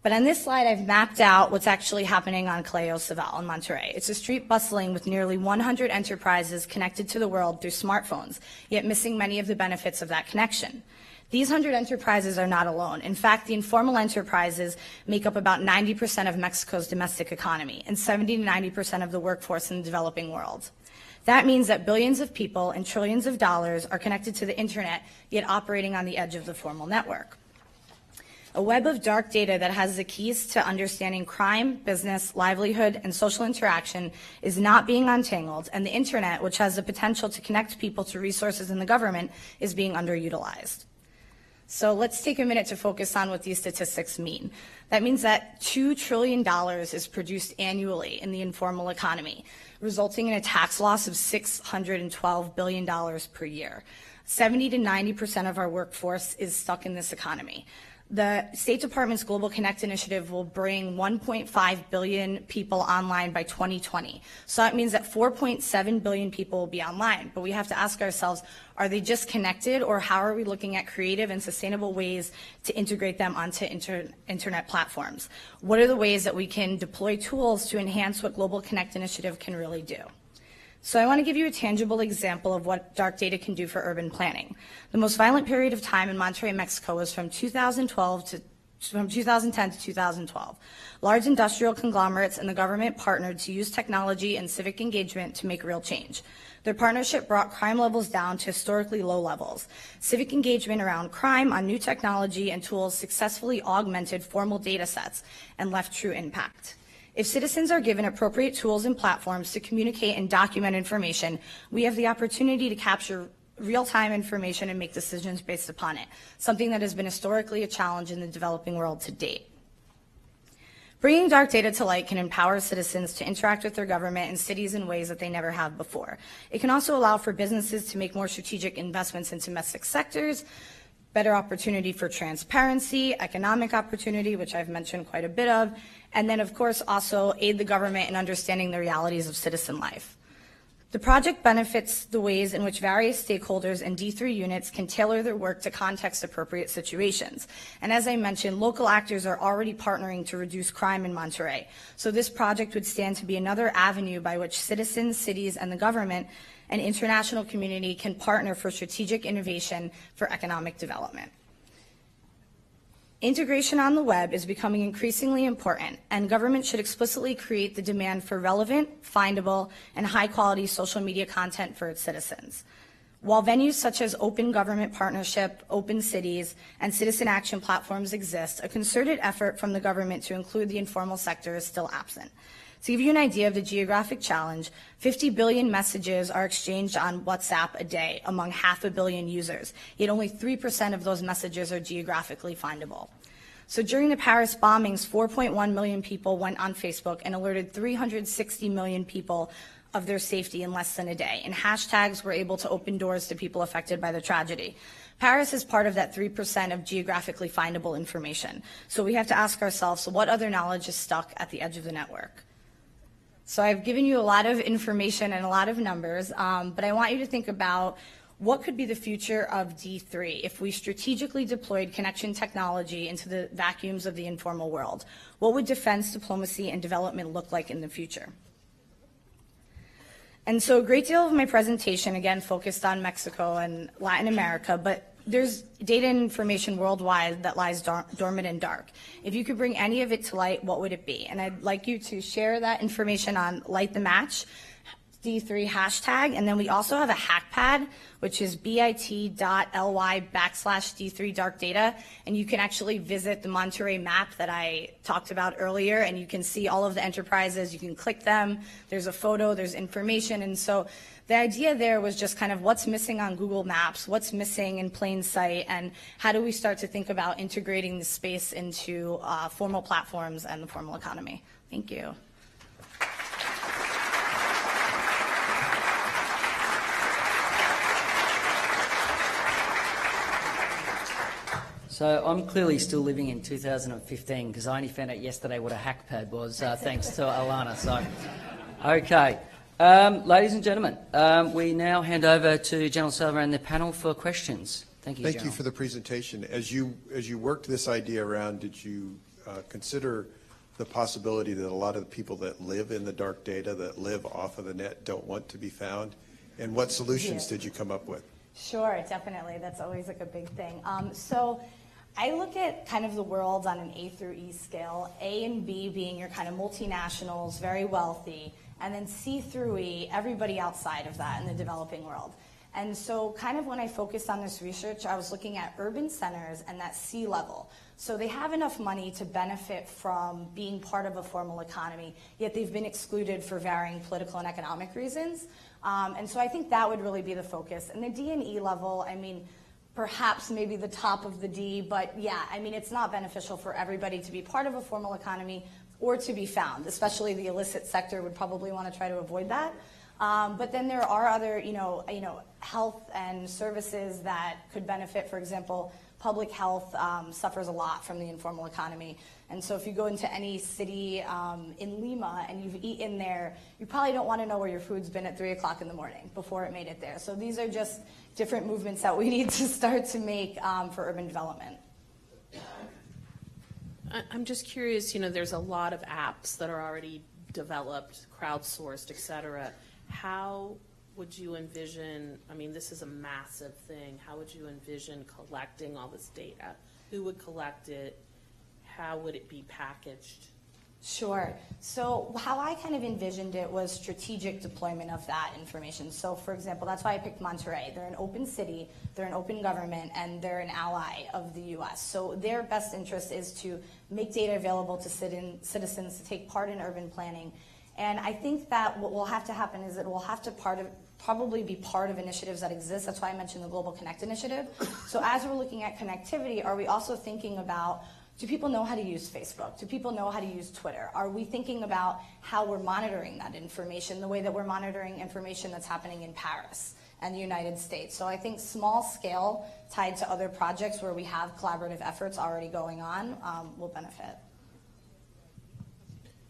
But on this slide, I've mapped out what's actually happening on Colegio Civil in Monterrey. It's a street bustling with nearly 100 enterprises connected to the world through smartphones, yet missing many of the benefits of that connection. These 100 enterprises are not alone. In fact, the informal enterprises make up about 90% of Mexico's domestic economy and 70 to 90% of the workforce in the developing world. That means that billions of people and trillions of dollars are connected to the internet, yet operating on the edge of the formal network. A web of dark data that has the keys to understanding crime, business, livelihood, and social interaction is not being untangled, and the internet, which has the potential to connect people to resources in the government, is being underutilized. So let's take a minute to focus on what these statistics mean. That means that $2 trillion is produced annually in the informal economy, resulting in a tax loss of $612 billion per year. 70 to 90% of our workforce is stuck in this economy. The State Department's Global Connect initiative will bring 1.5 billion people online by 2020. So that means that 4.7 billion people will be online. But we have to ask ourselves, are they just connected, or how are we looking at creative and sustainable ways to integrate them onto internet platforms? What are the ways that we can deploy tools to enhance what Global Connect initiative can really do? So I want to give you a tangible example of what dark data can do for urban planning. The most violent period of time in Monterrey, Mexico was from 2010 to 2012. Large industrial conglomerates and the government partnered to use technology and civic engagement to make real change. Their partnership brought crime levels down to historically low levels. Civic engagement around crime on new technology and tools successfully augmented formal data sets and left true impact. If citizens are given appropriate tools and platforms to communicate and document information, we have the opportunity to capture real-time information and make decisions based upon it, something that has been historically a challenge in the developing world to date. Bringing dark data to light can empower citizens to interact with their government and cities in ways that they never have before. It can also allow for businesses to make more strategic investments in domestic sectors, better opportunity for transparency, economic opportunity, which I've mentioned quite a bit of, and then, of course, also aid the government in understanding the realities of citizen life. The project benefits the ways in which various stakeholders and D3 units can tailor their work to context-appropriate situations. And as I mentioned, local actors are already partnering to reduce crime in Monterrey. So this project would stand to be another avenue by which citizens, cities, and the government and international community can partner for strategic innovation for economic development. Integration on the web is becoming increasingly important, and government should explicitly create the demand for relevant, findable, and high-quality social media content for its citizens. While venues such as Open Government Partnership, Open Cities, and citizen action platforms exist, a concerted effort from the government to include the informal sector is still absent. To give you an idea of the geographic challenge, 50 billion messages are exchanged on WhatsApp a day among 500 million users, yet only 3% of those messages are geographically findable. So during the Paris bombings, 4.1 million people went on Facebook and alerted 360 million people of their safety in less than a day, and hashtags were able to open doors to people affected by the tragedy. Paris is part of that 3% of geographically findable information. So we have to ask ourselves, what other knowledge is stuck at the edge of the network? So I've given you a lot of information and a lot of numbers, but I want you to think about what could be the future of D3 if we strategically deployed connection technology into the vacuums of the informal world. What would defense, diplomacy, and development look like in the future? And so a great deal of my presentation, again, focused on Mexico and Latin America, but there's data and information worldwide that lies dormant and dark. If you could bring any of it to light, what would it be? And I'd like you to share that information on Light the Match, D3 hashtag, and then we also have a hack pad, which is bit.ly/D3 dark data, and you can actually visit the Monterrey map that I talked about earlier, and you can see all of the enterprises, you can click them, there's a photo, there's information, and so the idea there was just kind of what's missing on Google Maps, what's missing in plain sight, and how do we start to think about integrating the space into formal platforms and the formal economy. Thank you. So I'm clearly still living in 2015 because I only found out yesterday what a hack pad was, thanks to Alana. So, okay. Ladies and gentlemen, we now hand over to General Salva and the panel for questions. Thank you, Thank General. you for the presentation. As you worked this idea around, did you consider the possibility that a lot of the people that live in the dark data, that live off of the net, don't want to be found? And what solutions did you come up with? Sure, definitely. That's always like a big thing. So I look at kind of the world on an A through E scale, A and B being your kind of multinationals, very wealthy, and then C through E, everybody outside of that in the developing world. And so kind of when I focused on this research, I was looking at urban centers and that C level. So they have enough money to benefit from being part of a formal economy, yet they've been excluded for varying political and economic reasons. And so I think that would really be the focus. And the D and E level, I mean, perhaps maybe the top of the D, but yeah, I mean, it's not beneficial for everybody to be part of a formal economy or to be found, especially the illicit sector would probably want to try to avoid that. But then there are other, health and services that could benefit. For example, public health suffers a lot from the informal economy. And so if you go into any city in Lima and you've eaten there, you probably don't want to know where your food's been at 3 o'clock in the morning before it made it there. So these are just different movements that we need to start to make for urban development. I'm just curious, there's a lot of apps that are already developed, crowdsourced, et cetera. How would you envision, this is a massive thing, how would you envision collecting all this data? Who would collect it? How would it be packaged? Sure. So how I kind of envisioned it was strategic deployment of that information. So for example, that's why I picked Monterey. They're an open city, they're an open government, and they're an ally of the US. So their best interest is to make data available to citizens to take part in urban planning. And I think that what will have to happen is it will have to probably be part of initiatives that exist. That's why I mentioned the Global Connect initiative. So as we're looking at connectivity, are we also thinking about, do people know how to use Facebook? Do people know how to use Twitter? Are we thinking about how we're monitoring that information the way that we're monitoring information that's happening in Paris and the United States? So I think small scale tied to other projects where we have collaborative efforts already going on will benefit.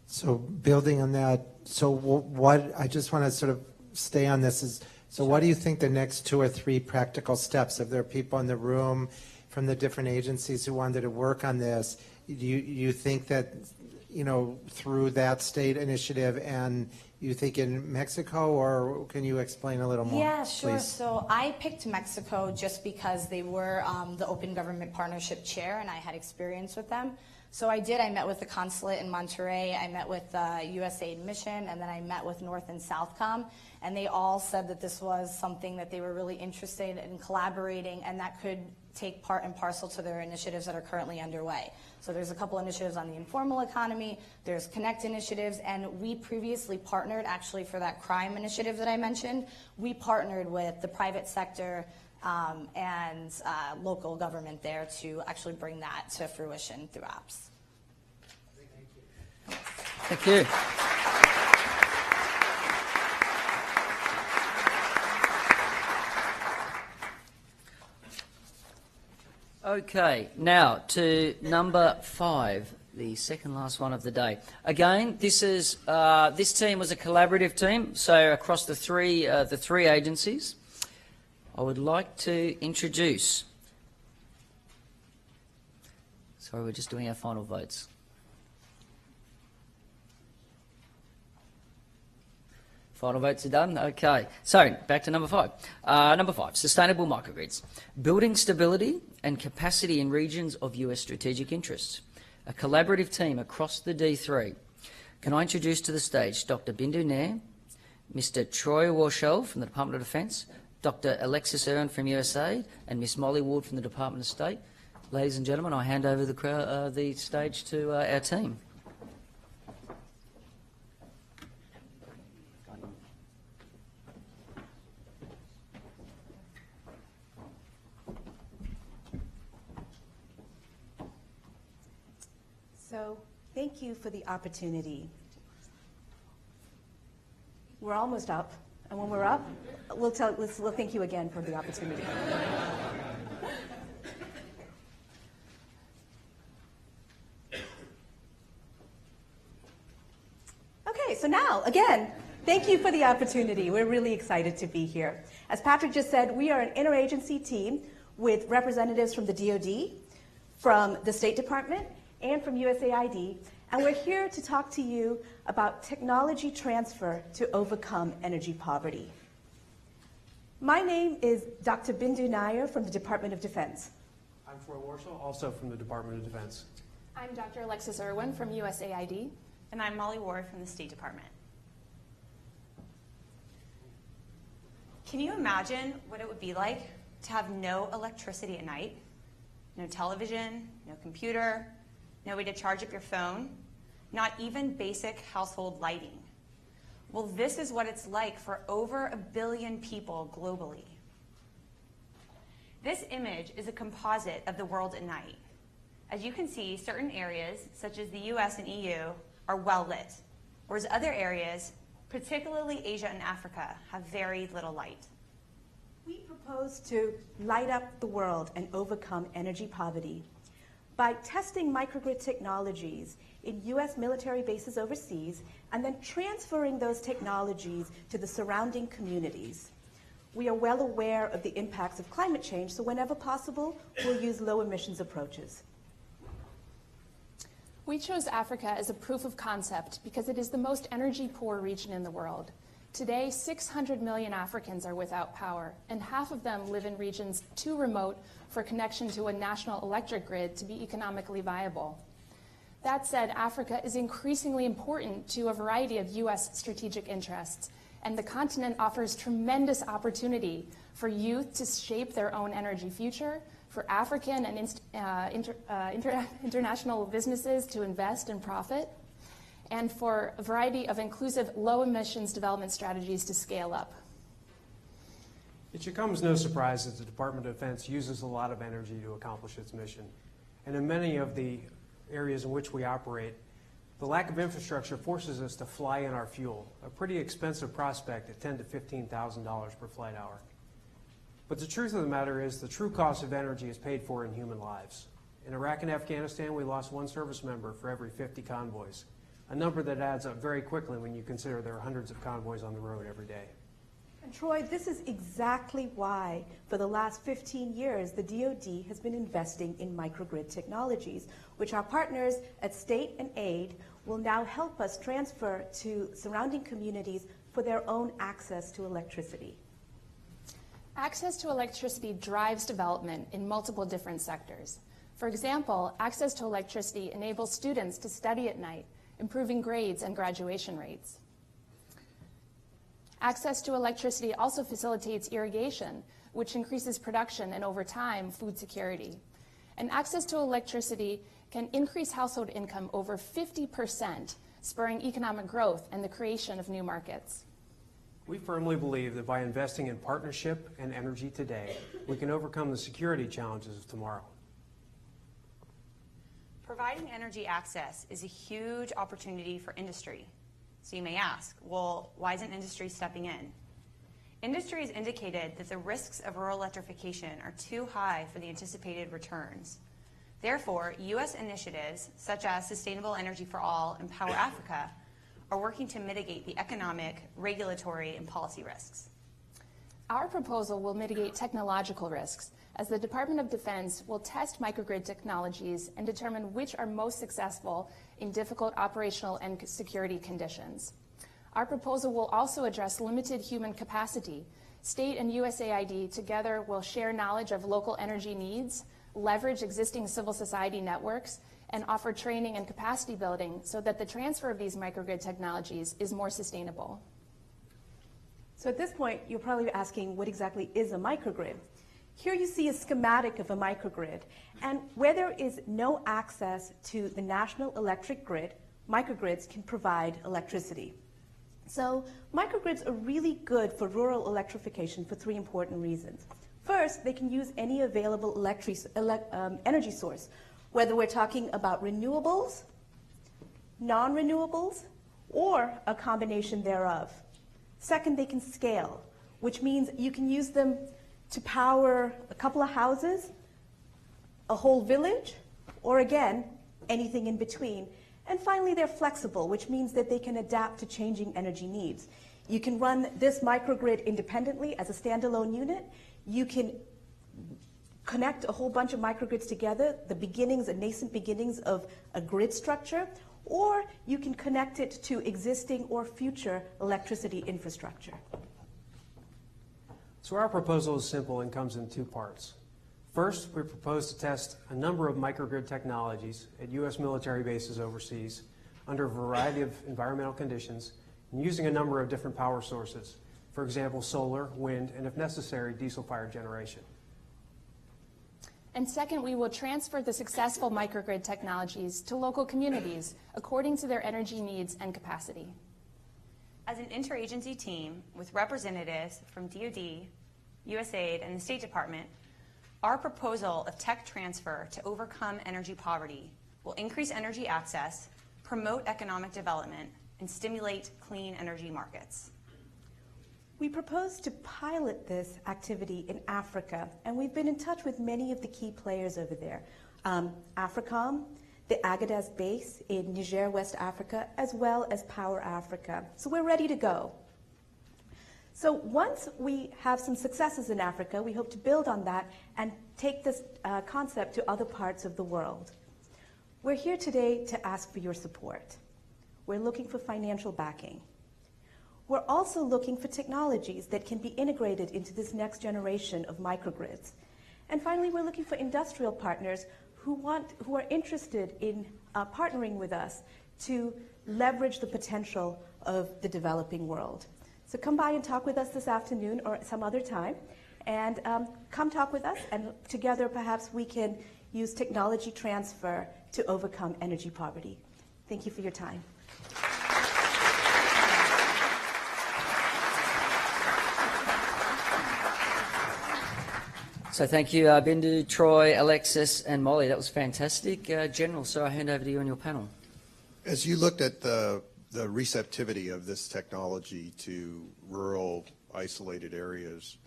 So building on that, so what, I just want to sort of stay on this, is, so what do you think the next 2 or 3 practical steps, if there are people in the room from the different agencies who wanted to work on this, you think that, through that state initiative, and you think in Mexico, or can you explain a little more? Yeah, sure. Please? So I picked Mexico just because they were the Open Government Partnership Chair, and I had experience with them. So I met with the consulate in Monterey, I met with USAID Mission, and then I met with North and Southcom, and they all said that this was something that they were really interested in collaborating, and that could take part and parcel to their initiatives that are currently underway. So there's a couple initiatives on the informal economy, there's Connect initiatives, and we previously partnered actually for that crime initiative that I mentioned. We partnered with the private sector and local government there to actually bring that to fruition through apps. Thank you. Okay, now to number 5, the second last one of the day. Again, this team was a collaborative team, so across the three agencies. I would like to introduce. Sorry, we're just doing our final votes. Final votes are done. Okay. So back to number 5. Number 5, sustainable microgrids. Building stability and capacity in regions of US strategic interest. A collaborative team across the D3. Can I introduce to the stage Dr. Bindu Nair, Mr. Troy Warshall from the Department of Defence, Dr. Alexis Erin from USAID, and Ms. Molly Ward from the Department of State. Ladies and gentlemen, I hand over the stage to our team. So, thank you for the opportunity. We're almost up, and when we're up, we'll thank you again for the opportunity. Okay, so now, again, thank you for the opportunity. We're really excited to be here. As Patrick just said, we are an interagency team with representatives from the DoD, from the State Department, and from USAID, and we're here to talk to you about technology transfer to overcome energy poverty. My name is Dr. Bindu Nair from the Department of Defense. I'm Troy Warshall, also from the Department of Defense. I'm Dr. Alexis Irwin from USAID. And I'm Molly Ward from the State Department. Can you imagine what it would be like to have no electricity at night, no television, no computer, no way to charge up your phone, not even basic household lighting? Well, this is what it's like for over 1 billion people globally. This image is a composite of the world at night. As you can see, certain areas, such as the US and EU, are well lit, whereas other areas, particularly Asia and Africa, have very little light. We propose to light up the world and overcome energy poverty by testing microgrid technologies in US military bases overseas and then transferring those technologies to the surrounding communities. We are well aware of the impacts of climate change, so whenever possible, we'll use low emissions approaches. We chose Africa as a proof of concept because it is the most energy poor region in the world. Today, 600 million Africans are without power, and half of them live in regions too remote for connection to a national electric grid to be economically viable. That said, Africa is increasingly important to a variety of US strategic interests, and the continent offers tremendous opportunity for youth to shape their own energy future, for African and international businesses to invest and profit, and for a variety of inclusive low-emissions development strategies to scale up. It should come as no surprise that the Department of Defense uses a lot of energy to accomplish its mission. And in many of the areas in which we operate, the lack of infrastructure forces us to fly in our fuel, a pretty expensive prospect at $10,000 to $15,000 per flight hour. But the truth of the matter is the true cost of energy is paid for in human lives. In Iraq and Afghanistan, we lost one service member for every 50 convoys, a number that adds up very quickly when you consider there are hundreds of convoys on the road every day. And Troy, this is exactly why, for the last 15 years, the DoD has been investing in microgrid technologies, which our partners at State and Aid will now help us transfer to surrounding communities for their own access to electricity. Access to electricity drives development in multiple different sectors. For example, access to electricity enables students to study at night, improving grades and graduation rates. Access to electricity also facilitates irrigation, which increases production and, over time, food security. And access to electricity can increase household income over 50%, spurring economic growth and the creation of new markets. We firmly believe that by investing in partnership and energy today, we can overcome the security challenges of tomorrow. Providing energy access is a huge opportunity for industry. So you may ask, well, why isn't industry stepping in? Industry has indicated that the risks of rural electrification are too high for the anticipated returns. Therefore, U.S. initiatives such as Sustainable Energy for All and Power Africa are working to mitigate the economic, regulatory, and policy risks. Our proposal will mitigate technological risks, as the Department of Defense will test microgrid technologies and determine which are most successful in difficult operational and security conditions. Our proposal will also address limited human capacity. State and USAID together will share knowledge of local energy needs, leverage existing civil society networks, and offer training and capacity building so that the transfer of these microgrid technologies is more sustainable. So at this point, you're probably asking, what exactly is a microgrid? Here you see a schematic of a microgrid, and where there is no access to the national electric grid, microgrids can provide electricity. So microgrids are really good for rural electrification for three important reasons. First, they can use any available energy source, whether we're talking about renewables, non-renewables, or a combination thereof. Second, they can scale, which means you can use them to power a couple of houses, a whole village, or again, anything in between. And finally, they're flexible, which means that they can adapt to changing energy needs. You can run this microgrid independently as a standalone unit. You can connect a whole bunch of microgrids together, the beginnings, the nascent beginnings of a grid structure, or you can connect it to existing or future electricity infrastructure. So our proposal is simple and comes in two parts. First, we propose to test a number of microgrid technologies at U.S. military bases overseas under a variety of environmental conditions and using a number of different power sources, for example, solar, wind, and if necessary, diesel-fired generation. And second, we will transfer the successful microgrid technologies to local communities according to their energy needs and capacity. As an interagency team with representatives from DoD, USAID, and the State Department, Our proposal of tech transfer to overcome energy poverty will increase energy access, promote economic development, and stimulate clean energy markets. We propose to pilot this activity in Africa, and we've been in touch with many of the key players over there. AFRICOM, the Agadez base in Niger, West Africa, as well as Power Africa. So we're ready to go. So once we have some successes in Africa, we hope to build on that and take this concept to other parts of the world. We're here today to ask for your support. We're looking for financial backing. We're also looking for technologies that can be integrated into this next generation of microgrids. And finally, we're looking for industrial partners who are interested in partnering with us to leverage the potential of the developing world. So come by and talk with us this afternoon or some other time, and come talk with us, and together perhaps we can use technology transfer to overcome energy poverty. Thank you for your time. So thank you, Bindu, Troy, Alexis, and Molly. That was fantastic. General, so I hand over to you and your panel. As you looked at the receptivity of this technology to rural, isolated areas,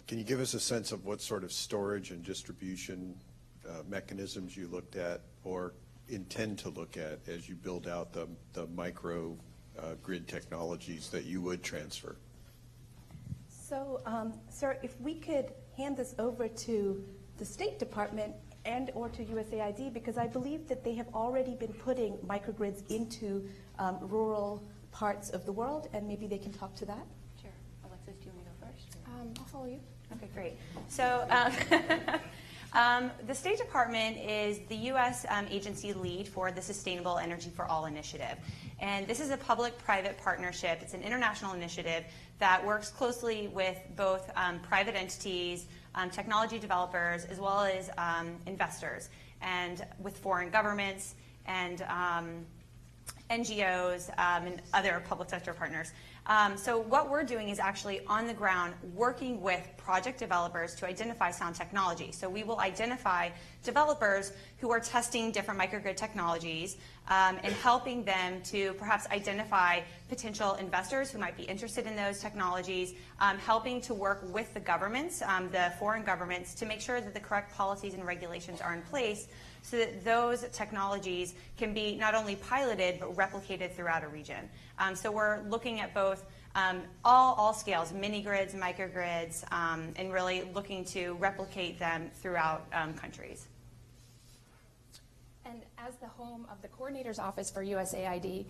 can you give us a sense of what sort of storage and distribution mechanisms you looked at or intend to look at as you build out the micro grid technologies that you would transfer? So, sir, if we could hand this over to the State Department and or to USAID, because I believe that they have already been putting microgrids into rural parts of the world, and maybe they can talk to that. Sure. Alexis, do you want to go first? I'll follow you. Okay, great. So the State Department is the U.S. agency lead for the Sustainable Energy for All initiative. And this is a public-private partnership. It's an international initiative that works closely with both private entities, technology developers, as well as investors, and with foreign governments and NGOs and other public sector partners. So what we're doing is actually on the ground working with project developers to identify sound technology. So we will identify developers who are testing different microgrid technologies and helping them to perhaps identify potential investors who might be interested in those technologies, helping to work with the governments, the foreign governments, to make sure that the correct policies and regulations are in place so that those technologies can be not only piloted but replicated throughout a region. So we're looking at both all scales, mini-grids, microgrids, and really looking to replicate them throughout countries. And as the home of the Coordinator's Office for USAID,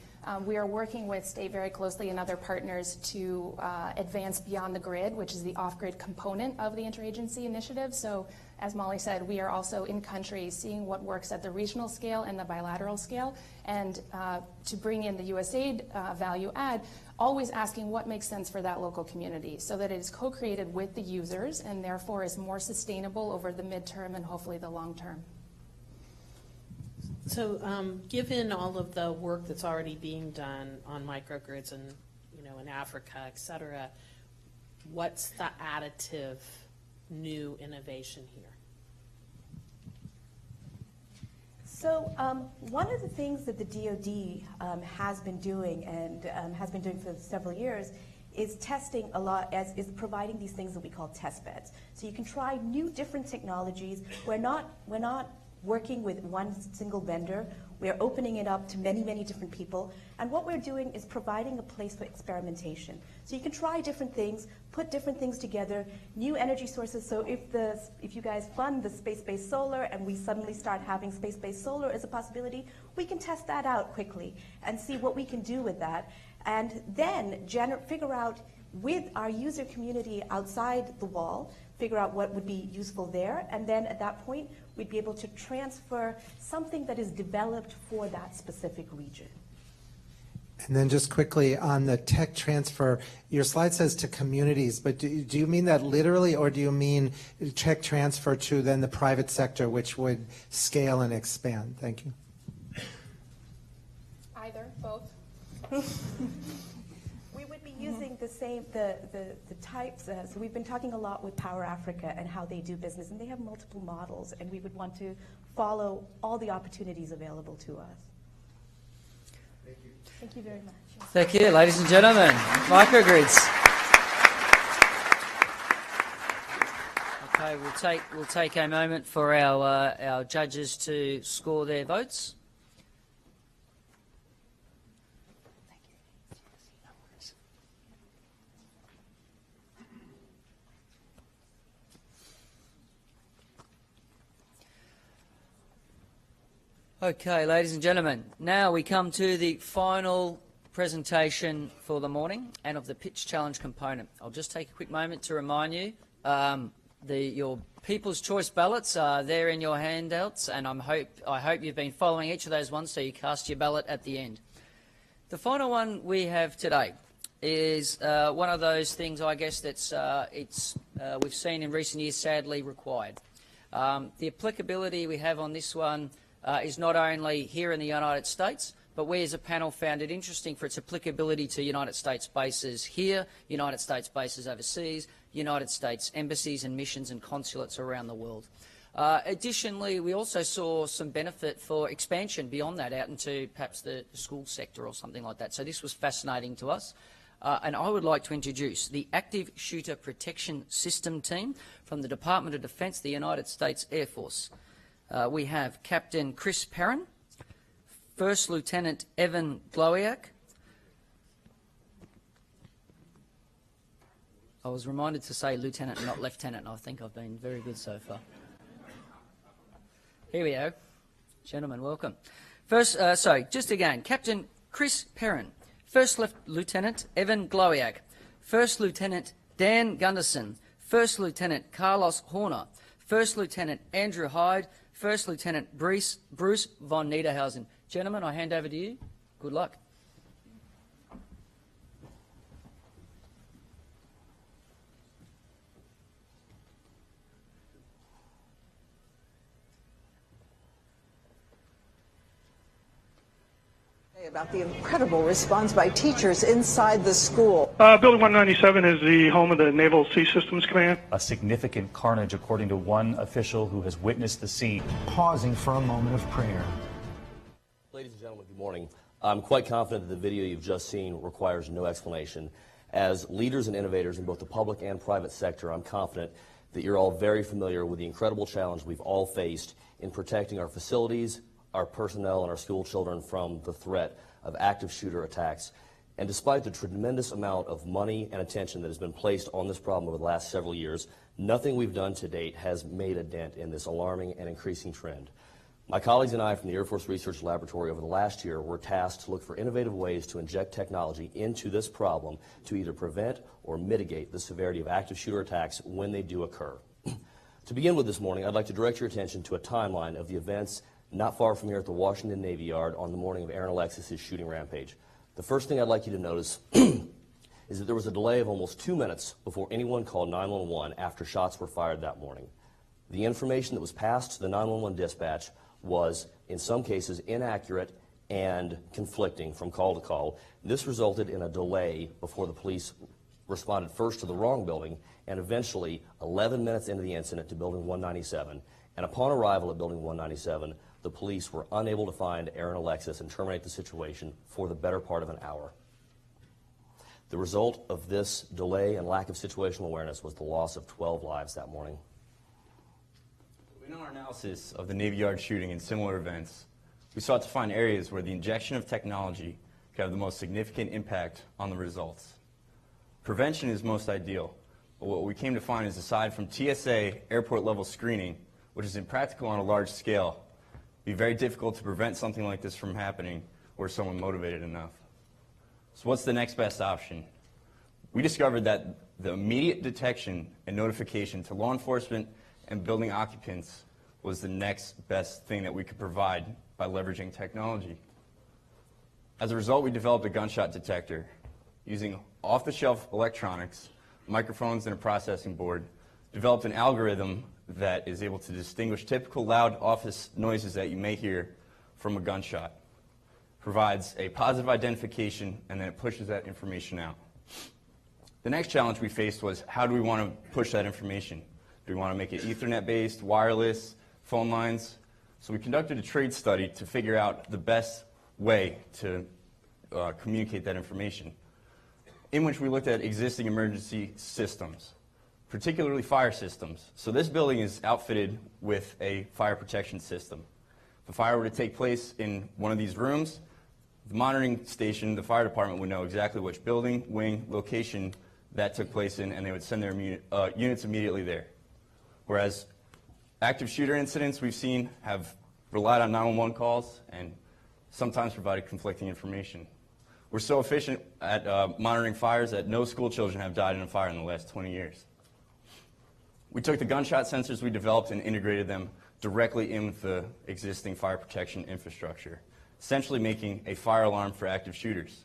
we are working with state very closely and other partners to advance beyond the grid, which is the off-grid component of the interagency initiative. So as Molly said, we are also in country seeing what works at the regional scale and the bilateral scale, and to bring in the USAID value add, always asking what makes sense for that local community so that it is co-created with the users and therefore is more sustainable over the midterm and hopefully the long term. So given all of the work that's already being done on microgrids and, in Africa, et cetera, what's the additive new innovation here? So one of the things that the DoD has been doing and has been doing for several years is testing a lot, is providing these things that we call test beds. So you can try new different technologies. We're not working with one single vendor. We're opening it up to many, many different people. And what we're doing is providing a place for experimentation. So you can try different things, put different things together, new energy sources. So if you guys fund the space-based solar and we suddenly start having space-based solar as a possibility, we can test that out quickly and see what we can do with that. And then figure out with our user community outside the wall, figure out what would be useful there, and then at that point, we'd be able to transfer something that is developed for that specific region. And then just quickly on the tech transfer, your slide says to communities, but do you mean that literally, or do you mean tech transfer to then the private sector, which would scale and expand? Thank you. Either, both. We would be using the same, the types, so we've been talking a lot with Power Africa and how they do business, and they have multiple models, and we would want to follow all the opportunities available to us. Thank you. Thank you very much. Thank you, ladies and gentlemen. Microgrids. Okay, we'll take a moment for our judges to score their votes. Okay, ladies and gentlemen, now we come to the final presentation for the morning and of the pitch challenge component. I'll just take a quick moment to remind you your People's Choice ballots are there in your handouts, and I hope you've been following each of those ones, so you cast your ballot at the end. The final one we have today is one of those things, I guess, that's we've seen in recent years sadly required. The applicability we have on this one is not only here in the United States, but we as a panel found it interesting for its applicability to United States bases here, United States bases overseas, United States embassies and missions and consulates around the world. Additionally, we also saw some benefit for expansion beyond that out into perhaps the school sector or something like that. So this was fascinating to us. And I would like to introduce the Active Shooter Protection System team from the Department of Defense, the United States Air Force. We have Captain Chris Perrin, First Lieutenant Evan Glowiak. I was reminded to say lieutenant, not lieutenant, and I think I've been very good so far. Here we go. Gentlemen, welcome. Just again, Captain Chris Perrin, First Lieutenant Evan Glowiak, First Lieutenant Dan Gunderson, First Lieutenant Carlos Horner, First Lieutenant Andrew Hyde, First Lieutenant Bruce von Niederhausen. Gentlemen, I hand over to you. Good luck. About the incredible response by teachers inside the school. Building 197 is the home of the Naval Sea Systems Command. A significant carnage, according to one official who has witnessed the scene. Pausing for a moment of prayer. Ladies and gentlemen, good morning. I'm quite confident that the video you've just seen requires no explanation. As leaders and innovators in both the public and private sector, I'm confident that you're all very familiar with the incredible challenge we've all faced in protecting our facilities, our personnel, and our school children from the threat of active shooter attacks. And despite the tremendous amount of money and attention that has been placed on this problem over the last several years, nothing we've done to date has made a dent in this alarming and increasing trend. My colleagues and I from the Air Force Research Laboratory over the last year were tasked to look for innovative ways to inject technology into this problem to either prevent or mitigate the severity of active shooter attacks when they do occur. To begin with this morning, I'd like to direct your attention to a timeline of the events not far from here at the Washington Navy Yard on the morning of Aaron Alexis' shooting rampage. The first thing I'd like you to notice is that there was a delay of almost 2 minutes before anyone called 911 after shots were fired that morning. The information that was passed to the 911 dispatch was, in some cases, inaccurate and conflicting from call to call. This resulted in a delay before the police responded first to the wrong building and eventually 11 minutes into the incident to Building 197. And upon arrival at Building 197, the police were unable to find Aaron Alexis and terminate the situation for the better part of an hour. The result of this delay and lack of situational awareness was the loss of 12 lives that morning. In our analysis of the Navy Yard shooting and similar events, we sought to find areas where the injection of technology could have the most significant impact on the results. Prevention is most ideal, but what we came to find is aside from TSA airport-level screening, which is impractical on a large scale, it'd be very difficult to prevent something like this from happening were someone motivated enough. So what's the next best option? We discovered that the immediate detection and notification to law enforcement and building occupants was the next best thing that we could provide by leveraging technology. As a result, we developed a gunshot detector using off-the-shelf electronics, microphones, and a processing board, developed an algorithm that is able to distinguish typical loud office noises that you may hear from a gunshot, provides a positive identification, and then it pushes that information out. The next challenge we faced was, how do we want to push that information? Do we want to make it Ethernet-based, wireless, phone lines? So we conducted a trade study to figure out the best way to communicate that information, in which we looked at existing emergency systems, particularly fire systems. So this building is outfitted with a fire protection system. If a fire were to take place in one of these rooms, the monitoring station, the fire department, would know exactly which building, wing, location that took place in, and they would send their units immediately there. Whereas active shooter incidents we've seen have relied on 911 calls and sometimes provided conflicting information. We're so efficient at monitoring fires that no school children have died in a fire in the last 20 years. We took the gunshot sensors we developed and integrated them directly in with the existing fire protection infrastructure, essentially making a fire alarm for active shooters.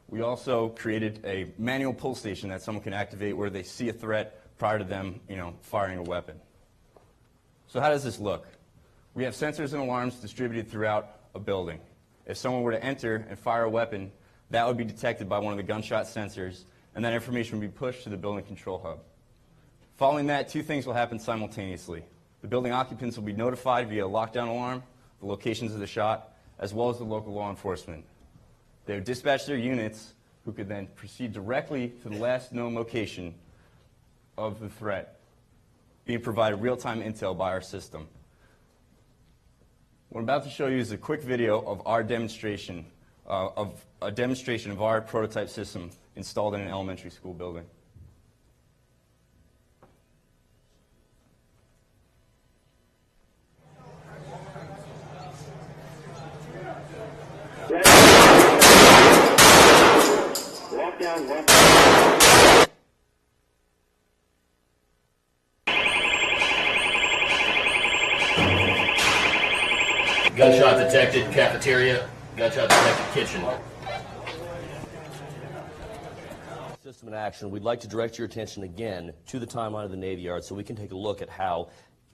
We also created a manual pull station that someone can activate where they see a threat prior to them, firing a weapon. So how does this look? We have sensors and alarms distributed throughout a building. If someone were to enter and fire a weapon, that would be detected by one of the gunshot sensors, and that information would be pushed to the building control hub. Following that, two things will happen simultaneously. The building occupants will be notified via a lockdown alarm, the locations of the shot, as well as the local law enforcement. They would dispatch their units, who could then proceed directly to the last known location of the threat, being provided real-time intel by our system. What I'm about to show you is a quick video of our demonstration, of our prototype system installed in an elementary school building. Gunshot detected cafeteria, gunshot detected kitchen. System in action, we'd like to direct your attention again to the timeline of the Navy Yard so we can take a look at how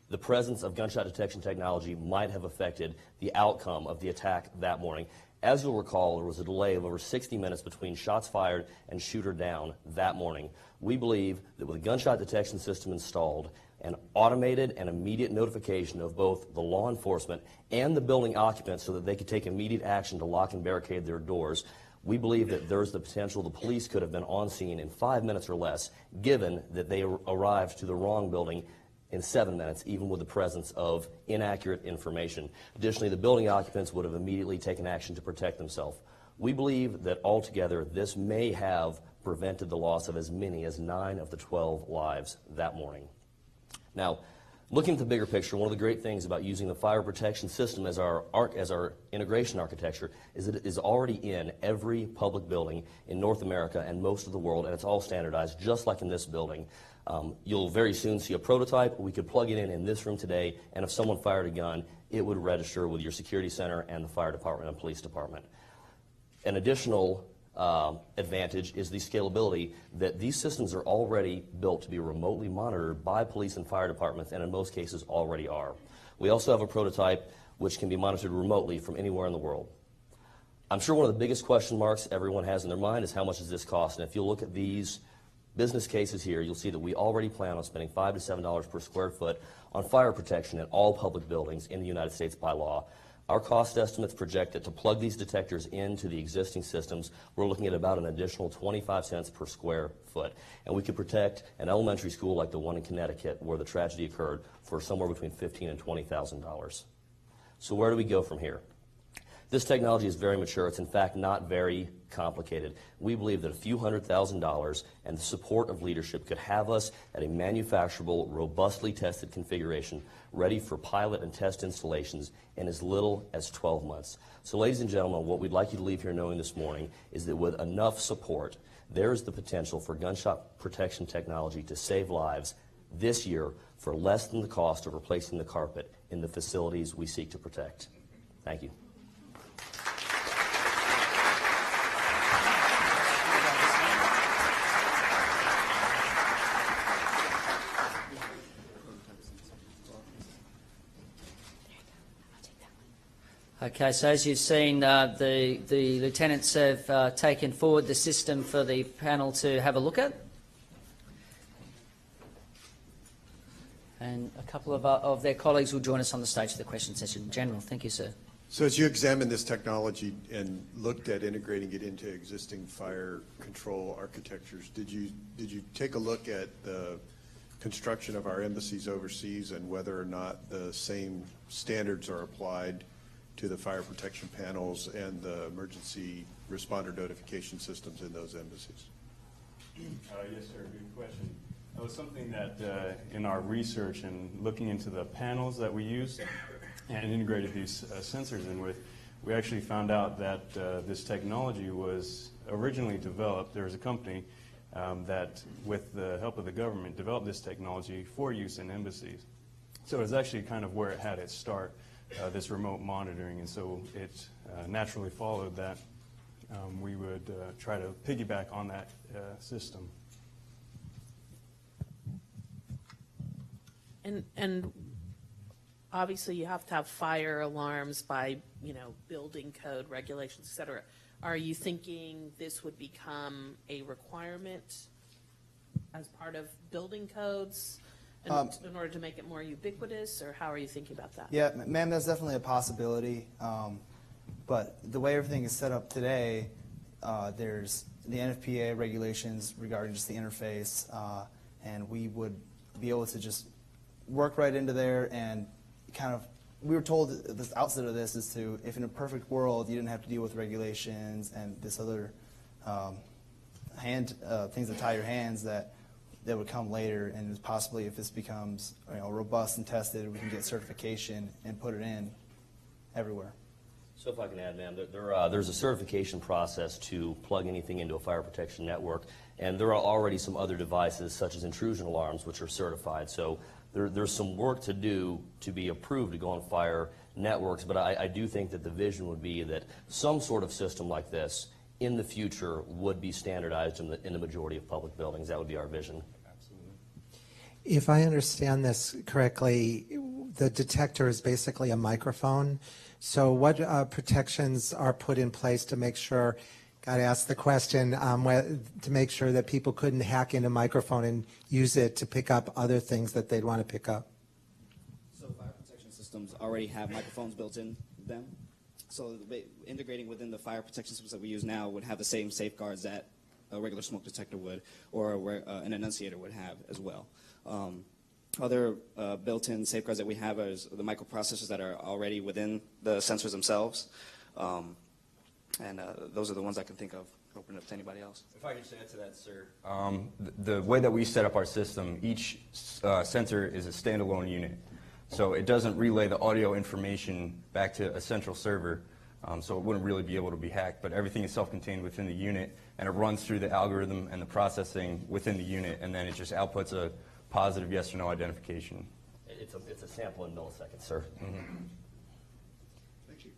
the presence of gunshot detection technology might have affected the outcome of the attack that morning. As you'll recall, there was a delay of over 60 minutes between shots fired and shooter down that morning. We believe that with a gunshot detection system installed, an automated and immediate notification of both the law enforcement and the building occupants so that they could take immediate action to lock and barricade their doors, we believe that there's the potential the police could have been on scene in 5 minutes or less, given that they arrived to the wrong building in 7 minutes, even with the presence of inaccurate information. Additionally, the building occupants would have immediately taken action to protect themselves. We believe that altogether this may have prevented the loss of as many as 9 of the 12 lives that morning. Now, looking at the bigger picture, one of the great things about using the fire protection system as our integration architecture is that it is already in every public building in North America and most of the world, and it's all standardized, just like in this building. You'll very soon see a prototype. We could plug it in this room today, and if someone fired a gun, it would register with your security center and the fire department and police department. An additional advantage is the scalability that these systems are already built to be remotely monitored by police and fire departments, and in most cases already are. We also have a prototype which can be monitored remotely from anywhere in the world. I'm sure one of the biggest question marks everyone has in their mind is how much does this cost? And if you look at these business cases here, you'll see that we already plan on spending $5 to $7 per square foot on fire protection in all public buildings in the United States by law. Our cost estimates project that to plug these detectors into the existing systems, we're looking at about an additional 25 cents per square foot. And we could protect an elementary school like the one in Connecticut where the tragedy occurred for somewhere between $15,000 and $20,000. So where do we go from here? This technology is very mature. It's in fact not very complicated. We believe that a few $100,000 and the support of leadership could have us at a manufacturable, robustly tested configuration ready for pilot and test installations in as little as 12 months. So ladies and gentlemen, what we'd like you to leave here knowing this morning is that with enough support, there is the potential for gunshot protection technology to save lives this year for less than the cost of replacing the carpet in the facilities we seek to protect. Thank you. Okay, so as you've seen, the lieutenants have taken forward the system for the panel to have a look at. And a couple of their colleagues will join us on the stage for the question session. General, thank you, sir. So as you examined this technology and looked at integrating it into existing fire control architectures, did you take a look at the construction of our embassies overseas and whether or not the same standards are applied to the fire protection panels and the emergency responder notification systems in those embassies? Yes, sir. Good question. That was something that in our research and looking into the panels that we used and integrated these sensors in with, we actually found out that this technology was originally developed. There was a company that, with the help of the government, developed this technology for use in embassies. So it was actually kind of where it had its start, this remote monitoring, and so it naturally followed that we would try to piggyback on that system. And obviously you have to have fire alarms by, building code regulations, et cetera. Are you thinking this would become a requirement as part of building codes in order to make it more ubiquitous, or how are you thinking about that? Yeah, ma'am, that's definitely a possibility. But the way everything is set up today, there's the NFPA regulations regarding just the interface, and we would be able to just work right into there and kind of, we were told at the outset of this is to, if in a perfect world you didn't have to deal with regulations and this other things that tie your hands that would come later, and possibly if this becomes robust and tested, we can get certification and put it in everywhere. So if I can add, ma'am, there's a certification process to plug anything into a fire protection network, and there are already some other devices such as intrusion alarms which are certified. So there's some work to do to be approved to go on fire networks, but I do think that the vision would be that some sort of system like this in the future would be standardized in the majority of public buildings. That would be our vision. Absolutely. If I understand this correctly, the detector is basically a microphone. So what protections are put in place to make sure, got to ask the question, to make sure that people couldn't hack into a microphone and use it to pick up other things that they'd want to pick up? So fire protection systems already have microphones built in them. So integrating within the fire protection systems that we use now would have the same safeguards that a regular smoke detector would, or where an enunciator would have as well. Other built-in safeguards that we have is the microprocessors that are already within the sensors themselves. And those are the ones I can think of. Open it up to anybody else. If I could just add to that, sir. The way that we set up our system, each sensor is a standalone unit. So it doesn't relay the audio information back to a central server, so it wouldn't really be able to be hacked. But everything is self-contained within the unit, and it runs through the algorithm and the processing within the unit, and then it just outputs a positive yes or no identification. It's a sample in milliseconds, sir. Mm-hmm. Thank you.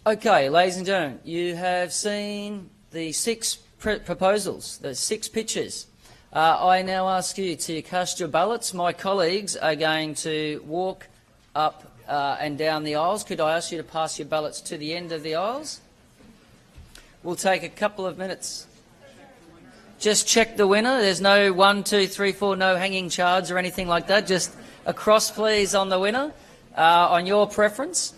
Okay, ladies and gentlemen, you have seen the 6 proposals, the 6 pitches. I now ask you to cast your ballots. My colleagues are going to walk up and down the aisles. Could I ask you to pass your ballots to the end of the aisles? We'll take a couple of minutes. Just check the winner. There's no 1, 2, 3, 4, no hanging charge or anything like that. Just a cross, please, on the winner, on your preference.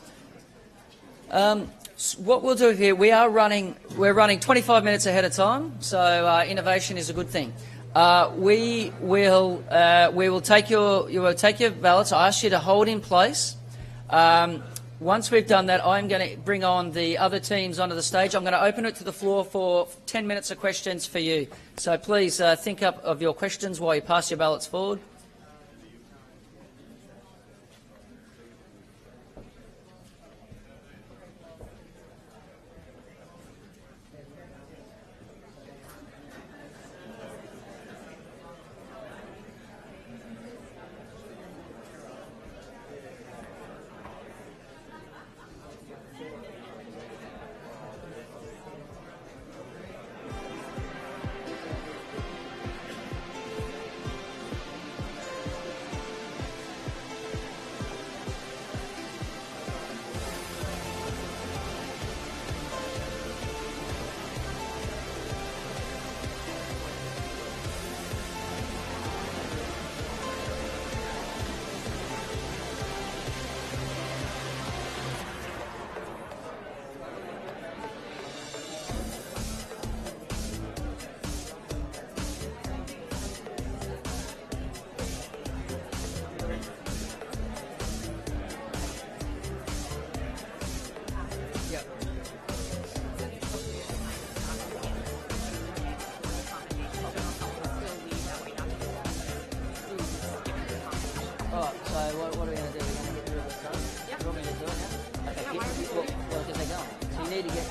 What we'll do here, we're running 25 minutes ahead of time, so innovation is a good thing. We will take your ballots. I ask you to hold in place. Once we've done that, I'm going to bring on the other teams onto the stage. I'm going to open it to the floor for 10 minutes of questions for you. So please think up of your questions while you pass your ballots forward.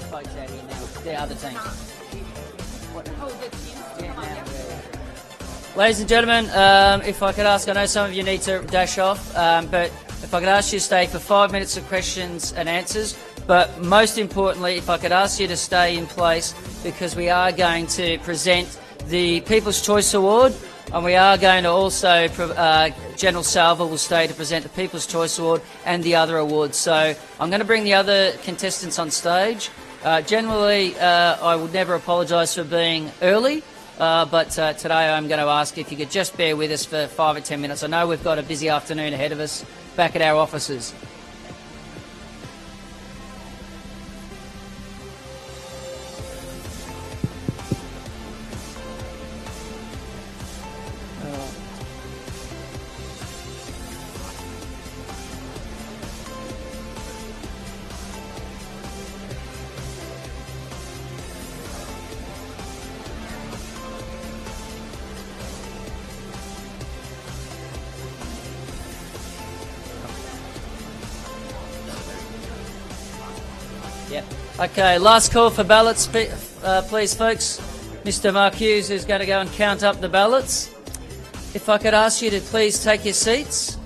folks out here now, the other teams. Ladies and gentlemen, if I could ask, I know some of you need to dash off, but if I could ask you to stay for 5 minutes of questions and answers, but most importantly, if I could ask you to stay in place, because we are going to present the People's Choice Award, and we are going to also, General Salva will stay to present the People's Choice Award and the other awards. So I'm going to bring the other contestants on stage. Generally, I would never apologise for being early, but today I'm going to ask if you could just bear with us for 5 or 10 minutes. I know we've got a busy afternoon ahead of us back at our offices. Yep. Okay, last call for ballots, please, folks. Mr. Mark Hughes is going to go and count up the ballots. If I could ask you to please take your seats.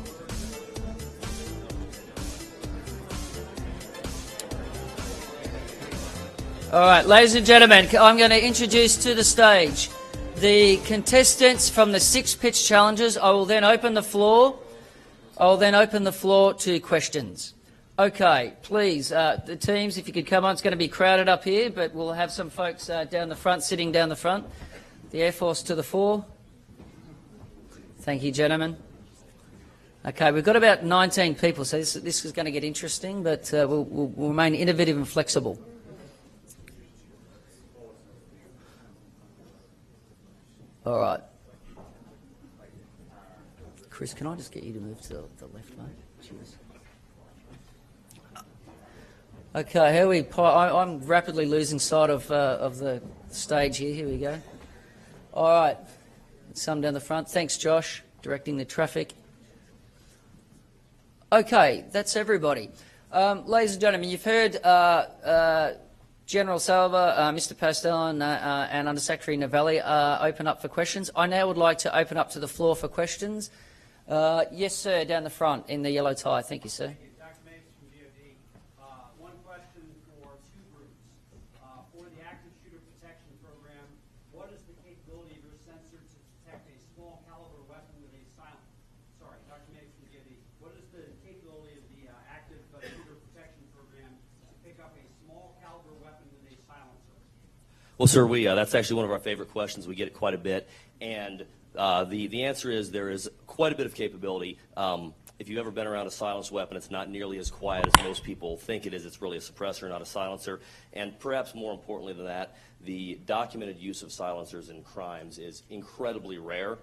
All right, ladies and gentlemen, I'm going to introduce to the stage the contestants from the 6 pitch challenges. I will then open the floor. To questions. Okay, please, the teams, if you could come on. It's going to be crowded up here, but we'll have some folks down the front, sitting down the front. The Air Force to the fore. Thank you, gentlemen. Okay, we've got about 19 people, so this is going to get interesting, but we'll remain innovative and flexible. All right. Chris, can I just get you to move to the left, mate? Cheers. Okay, here we. I'm rapidly losing sight of the stage here. Here we go. All right, some down the front. Thanks, Josh, directing the traffic. Okay, that's everybody. Ladies and gentlemen, you've heard General Salva, Mr. Pastel, and Under Secretary Novelli open up for questions. I now would like to open up to the floor for questions. Yes, sir, down the front in the yellow tie. Thank you, sir. Well, sir, that's actually one of our favorite questions. We get it quite a bit, and the answer is there is quite a bit of capability. If you've ever been around a silenced weapon, it's not nearly as quiet as most people think it is. It's really a suppressor, not a silencer. And perhaps more importantly than that, the documented use of silencers in crimes is incredibly rare.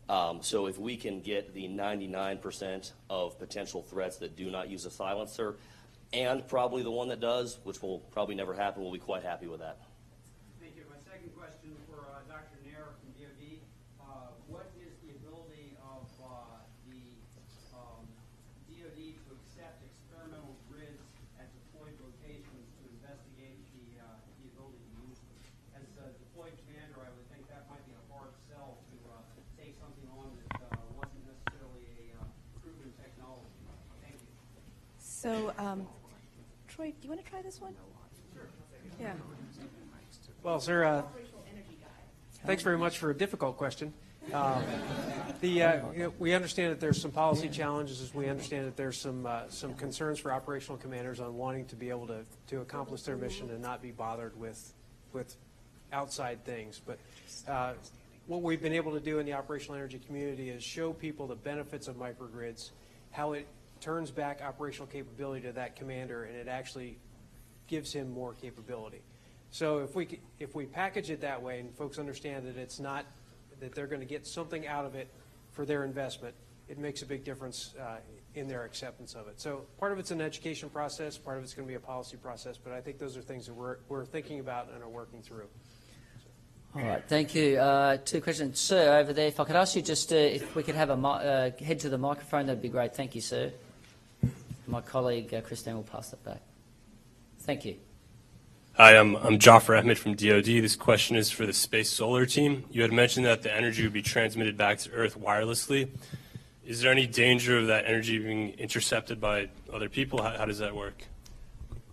So if we can get the 99% of potential threats that do not use a silencer, and probably the one that does, which will probably never happen, we'll be quite happy with that. Thank you. My second question for Dr. Nair from DoD. What is the ability of the DoD to accept experimental grids at deployed locations to investigate the ability to use them? As a deployed commander, I would think that might be a hard sell to take something on that wasn't necessarily a proven technology. Thank you. So, Troy, do you want to try this one? Sure. Yeah. Well, sir, thanks very much for a difficult question. We understand that there's some policy challenges. We understand that there's some concerns for operational commanders on wanting to be able to accomplish their mission and not be bothered with outside things. But what we've been able to do in the operational energy community is show people the benefits of microgrids, how it turns back operational capability to that commander, and it actually gives him more capability. So if we package it that way and folks understand that it's not that they're going to get something out of it for their investment, it makes a big difference in their acceptance of it. So part of it's an education process, part of it's going to be a policy process, but I think those are things that we're thinking about and are working through. All right, thank you. 2 questions. Sir, over there, if I could ask you just if we could have a head to the microphone, that'd be great. Thank you, sir. My colleague, Christine, will pass that back. Thank you. Hi, I'm Jafar Ahmed from DoD. This question is for the Space Solar team. You had mentioned that the energy would be transmitted back to Earth wirelessly. Is there any danger of that energy being intercepted by other people? How does that work?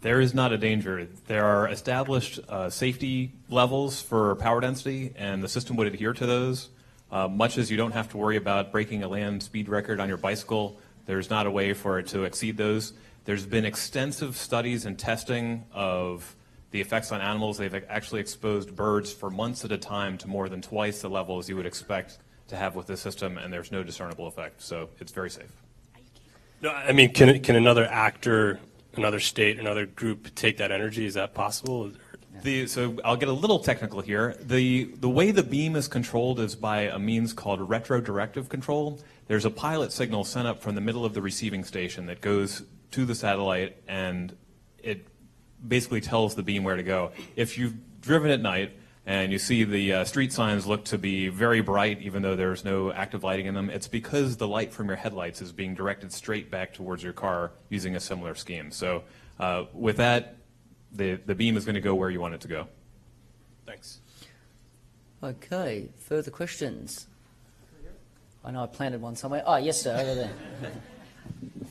There is not a danger. There are established safety levels for power density, and the system would adhere to those. Much as you don't have to worry about breaking a land speed record on your bicycle, there's not a way for it to exceed those. There's been extensive studies and testing of the effects on animals. They've actually exposed birds for months at a time to more than twice the levels you would expect to have with this system, and there's no discernible effect. So it's very safe. No, I mean, can another actor, another state, another group take that energy? Is that possible? So I'll get a little technical here. The way the beam is controlled is by a means called retrodirective control. There's a pilot signal sent up from the middle of the receiving station that goes to the satellite, and it basically tells the beam where to go. If you've driven at night and you see the street signs look to be very bright even though there's no active lighting in them, it's because the light from your headlights is being directed straight back towards your car using a similar scheme. So with that, the beam is going to go where you want it to go. Thanks. Okay, further questions? I know I planted one somewhere. Oh, yes, sir, over there.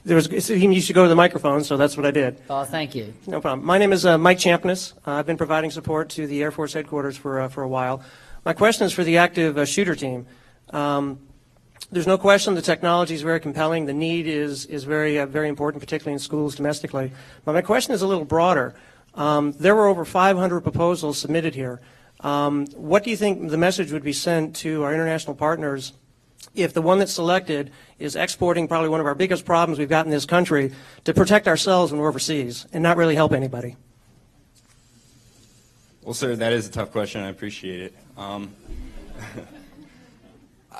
You should go to the microphone, so that's what I did. Oh, thank you. No problem. My name is Mike Champness. I've been providing support to the Air Force headquarters for a while. My question is for the active shooter team. There's no question the technology is very compelling. The need is very, very important, particularly in schools domestically. But my question is a little broader. There were over 500 proposals submitted here. What do you think the message would be sent to our international partners if the one that's selected is exporting probably one of our biggest problems we've got in this country to protect ourselves when we're overseas and not really help anybody? Well, sir, that is a tough question. I appreciate it. I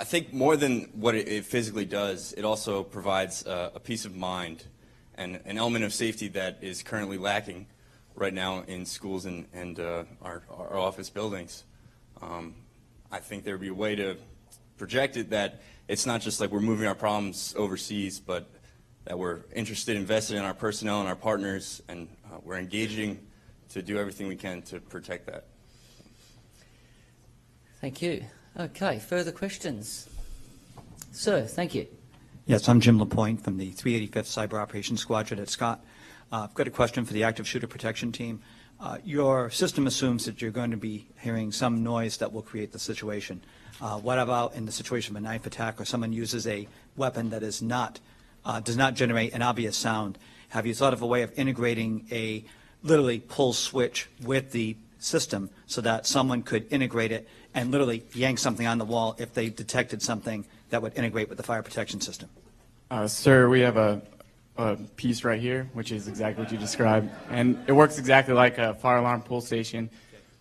think more than what it physically does, it also provides a peace of mind and an element of safety that is currently lacking right now in schools and our office buildings. I think there would be a way to project it that it's not just like we're moving our problems overseas, but that we're interested, invested in our personnel and our partners, and we're engaging to do everything we can to protect that. Thank you. Okay, further questions? Sir, thank you. Yes, I'm Jim LaPointe from the 385th Cyber Operations Squadron at Scott. I've got a question for the Active Shooter Protection Team. Your system assumes that you're going to be hearing some noise that will create the situation. What about in the situation of a knife attack or someone uses a weapon that is not, does not generate an obvious sound? Have you thought of a way of integrating a literally pull switch with the system so that someone could integrate it and literally yank something on the wall if they detected something that would integrate with the fire protection system? Sir, we have a piece right here, which is exactly what you described. And it works exactly like a fire alarm pull station,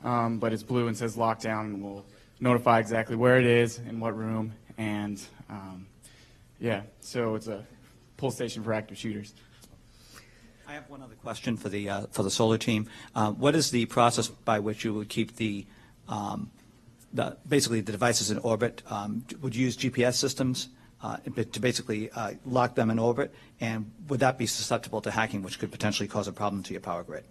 but it's blue and says lockdown, and we'll notify exactly where it is, in what room, and yeah, so it's a pull station for active shooters. I have one other question for the solar team. What is the process by which you would keep basically the devices in orbit? Would you use GPS systems to basically lock them in orbit, and would that be susceptible to hacking, which could potentially cause a problem to your power grid?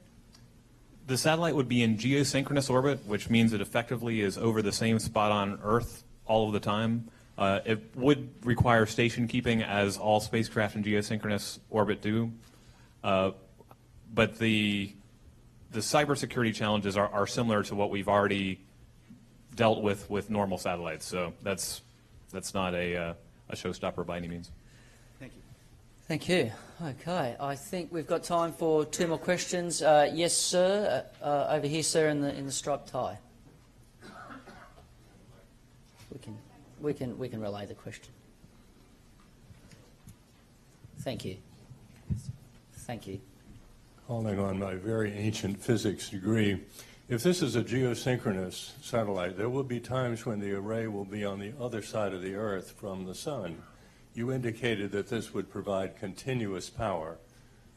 The satellite would be in geosynchronous orbit, which means it effectively is over the same spot on Earth all of the time. It would require station keeping, as all spacecraft in geosynchronous orbit do. But the cybersecurity challenges are similar to what we've already dealt with normal satellites. So that's not a showstopper by any means. Thank you. Thank you. Okay, I think we've got time for two more questions. Yes, sir. Over here, sir, in the striped tie. We can relay the question. Thank you. Thank you. Calling on my very ancient physics degree, if this is a geosynchronous satellite, there will be times when the array will be on the other side of the Earth from the sun. You indicated that this would provide continuous power.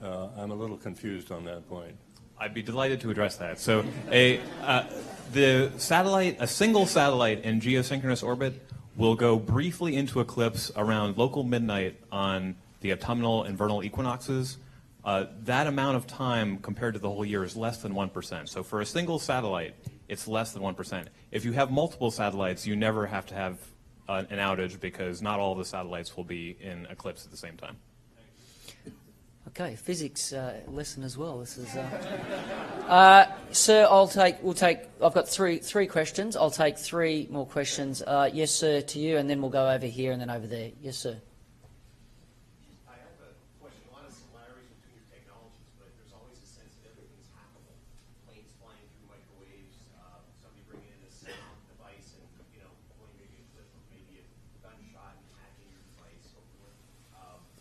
I'm a little confused on that point. I'd be delighted to address that. So a single satellite in geosynchronous orbit will go briefly into eclipse around local midnight on the autumnal and vernal equinoxes. That amount of time compared to the whole year is less than 1%. So for a single satellite, it's less than 1%. If you have multiple satellites, you never have to have an outage because not all the satellites will be in eclipse at the same time. Okay, physics lesson as well. This is, sir. I've got three questions. I'll take three more questions. Yes, sir, to you, and then we'll go over here and then over there. Yes, sir. I have a question. A lot of similarities between your technologies, but there's always a sense that everything's hackable. Planes flying through microwaves, somebody bringing in a sound device and pulling maybe a clip of maybe a gunshot and hacking your device, so forth.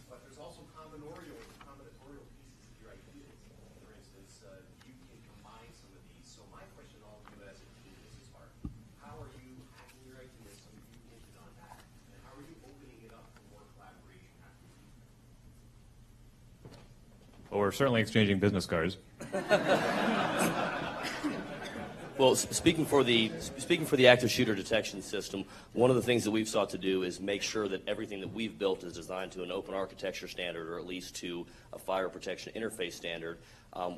But there's also combinatorial pieces of your ideas. For instance, you can combine some of these. So my question to all of you as a team, this is hard. How are you hacking your ideas? Some of you hinted on that. And how are you opening it up for more collaboration after you? Well, we're certainly exchanging business cards. Well, speaking for the active shooter detection system, one of the things that we've sought to do is make sure that everything that we've built is designed to an open architecture standard, or at least to a fire protection interface standard,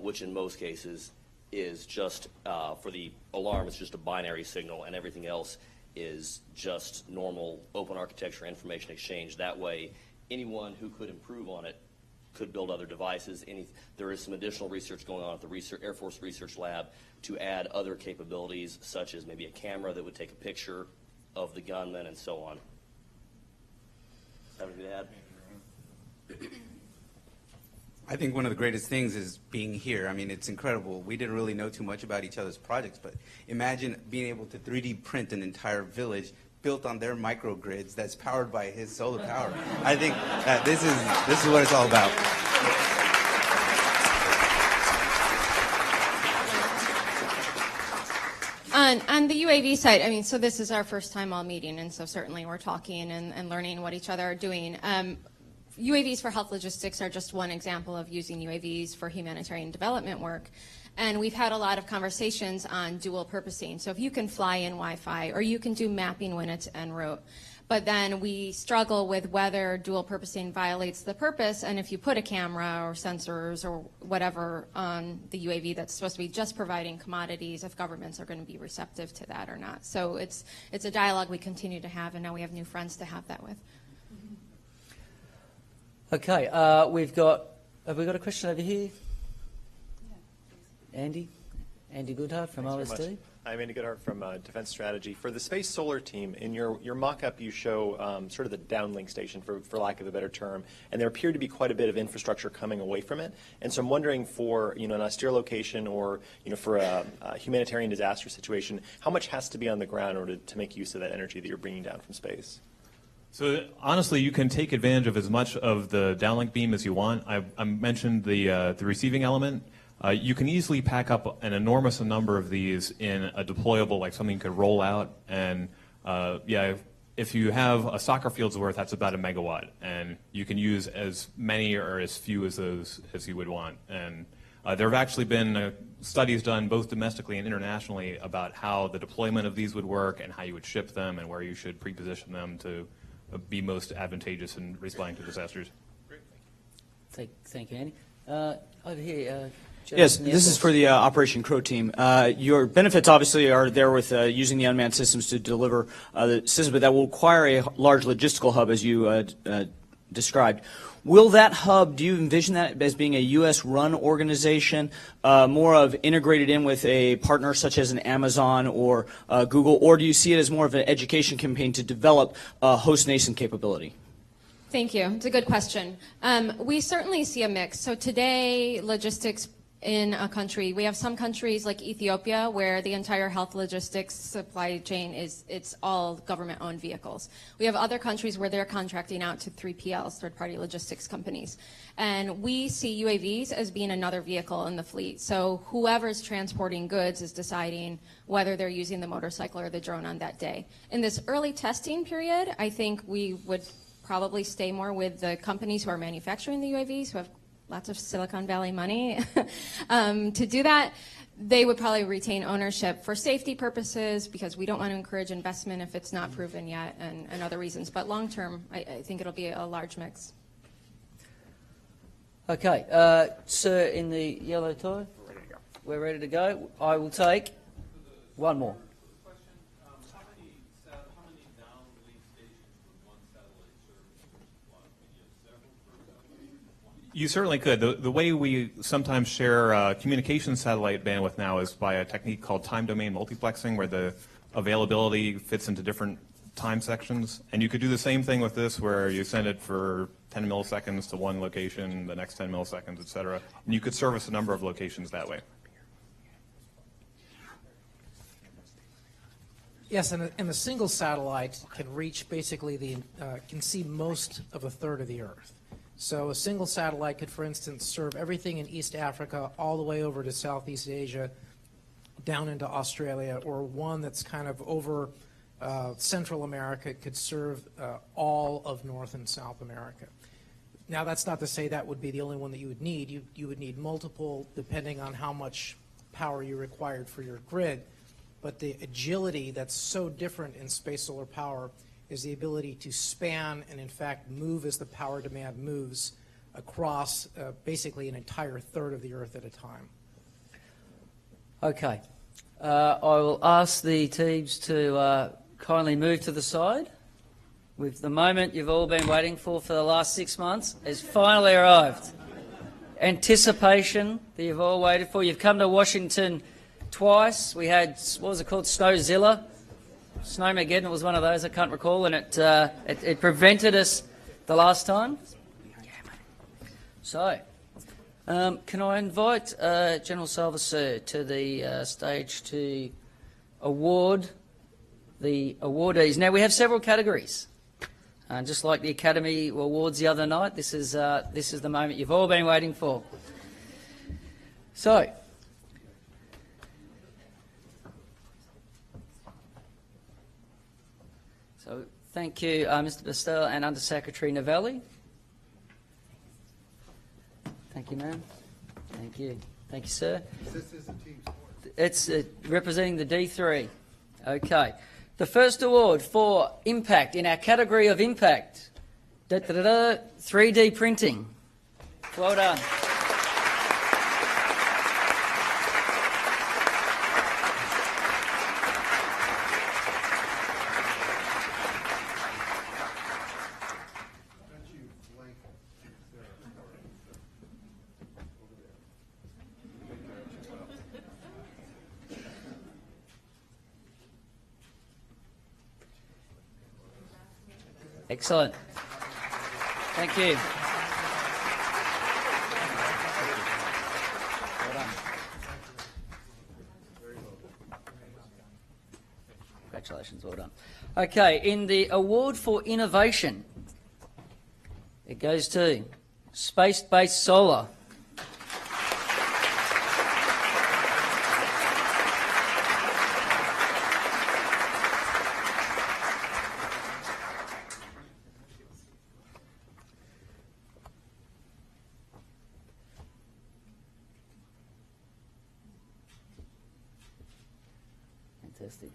which in most cases is just for the alarm, it's just a binary signal, and everything else is just normal open architecture information exchange. That way, anyone who could improve on it could build other devices. There is some additional research going on at the Air Force Research Lab to add other capabilities, such as maybe a camera that would take a picture of the gunman and so on. Something to add? I think one of the greatest things is being here. I mean, it's incredible. We didn't really know too much about each other's projects, but imagine being able to 3D print an entire village built on their microgrids that's powered by his solar power. I think this is what it's all about. On the UAV side, I mean, so this is our first time all meeting, and so certainly we're talking and learning what each other are doing. UAVs for health logistics are just one example of using UAVs for humanitarian development work. And we've had a lot of conversations on dual purposing. So if you can fly in Wi-Fi, or you can do mapping when it's en route, but then we struggle with whether dual purposing violates the purpose, and if you put a camera or sensors or whatever on the UAV that's supposed to be just providing commodities, if governments are going to be receptive to that or not. So it's a dialogue we continue to have, and now we have new friends to have that with. Okay, have we got a question over here? Andy Goodhart from OSD. I'm Andy Goodhart from Defense Strategy. For the Space Solar team, in your mock-up you show sort of the downlink station, for lack of a better term, and there appeared to be quite a bit of infrastructure coming away from it. And so I'm wondering, for an austere location, or for a humanitarian disaster situation, how much has to be on the ground in order to make use of that energy that you're bringing down from space? So honestly, you can take advantage of as much of the downlink beam as you want. I mentioned the receiving element. You can easily pack up an enormous number of these in a deployable, like something you could roll out. And if you have a soccer field's worth, that's about 1 megawatt. And you can use as many or as few as those as you would want. And there have actually been studies done both domestically and internationally about how the deployment of these would work and how you would ship them and where you should pre-position them to be most advantageous in responding to disasters. Thank you, Andy. Over here, yes, this is for the Operation Crow team. Your benefits obviously are there with using the unmanned systems to deliver the system, but that will require a large logistical hub, as you described. Will that hub, do you envision that as being a U.S.-run organization, more of integrated in with a partner such as an Amazon or Google, or do you see it as more of an education campaign to develop host nation capability? Thank you. It's a good question. We certainly see a mix. So today, logistics in a country, we have some countries like Ethiopia where the entire health logistics supply chain it's all government-owned vehicles. We have other countries where they're contracting out to 3PLs, third-party logistics companies. And we see UAVs as being another vehicle in the fleet. So whoever's transporting goods is deciding whether they're using the motorcycle or the drone on that day. In this early testing period, I think we would probably stay more with the companies who are manufacturing the UAVs, who have lots of Silicon Valley money to do that. They would probably retain ownership for safety purposes, because we don't want to encourage investment if it's not proven yet, and other reasons. But long term, I think it'll be a large mix. Okay, sir in the yellow tie. We're ready to go. I will take one more. You certainly could. The way we sometimes share communication satellite bandwidth now is by a technique called time domain multiplexing, where the availability fits into different time sections. And you could do the same thing with this, where you send it for 10 milliseconds to one location, the next 10 milliseconds, et cetera. And you could service a number of locations that way. Yes, and a single satellite can reach basically can see most of a third of the Earth. So a single satellite could, for instance, serve everything in East Africa all the way over to Southeast Asia, down into Australia, or one that's kind of over Central America could serve all of North and South America. Now, that's not to say that would be the only one that you would need. You would need multiple depending on how much power you required for your grid. But the agility that's so different in space solar power is the ability to span and, in fact, move as the power demand moves across basically an entire third of the Earth at a time. Okay. I will ask the teams to kindly move to the side. With the moment you've all been waiting for the last 6 months has finally arrived. Anticipation that you've all waited for. You've come to Washington twice. We had, what was it called, Snowzilla? Snowmageddon was one of those, I can't recall, and it prevented us the last time. So, can I invite General Salva, sir, to the stage to award the awardees. Now, we have several categories. Just like the Academy Awards the other night, this is the moment you've all been waiting for. So, thank you, Mr. Bastel and Under Secretary Novelli. Thank you, ma'am. Thank you. Thank you, sir. This is a team sport. It's representing the D3. Okay. The first award for impact in our category of impact, 3D printing. Well done. Excellent. Thank you. Well done. Congratulations, well done. Okay, in the award for innovation, it goes to Space-Based Solar. Fantastic.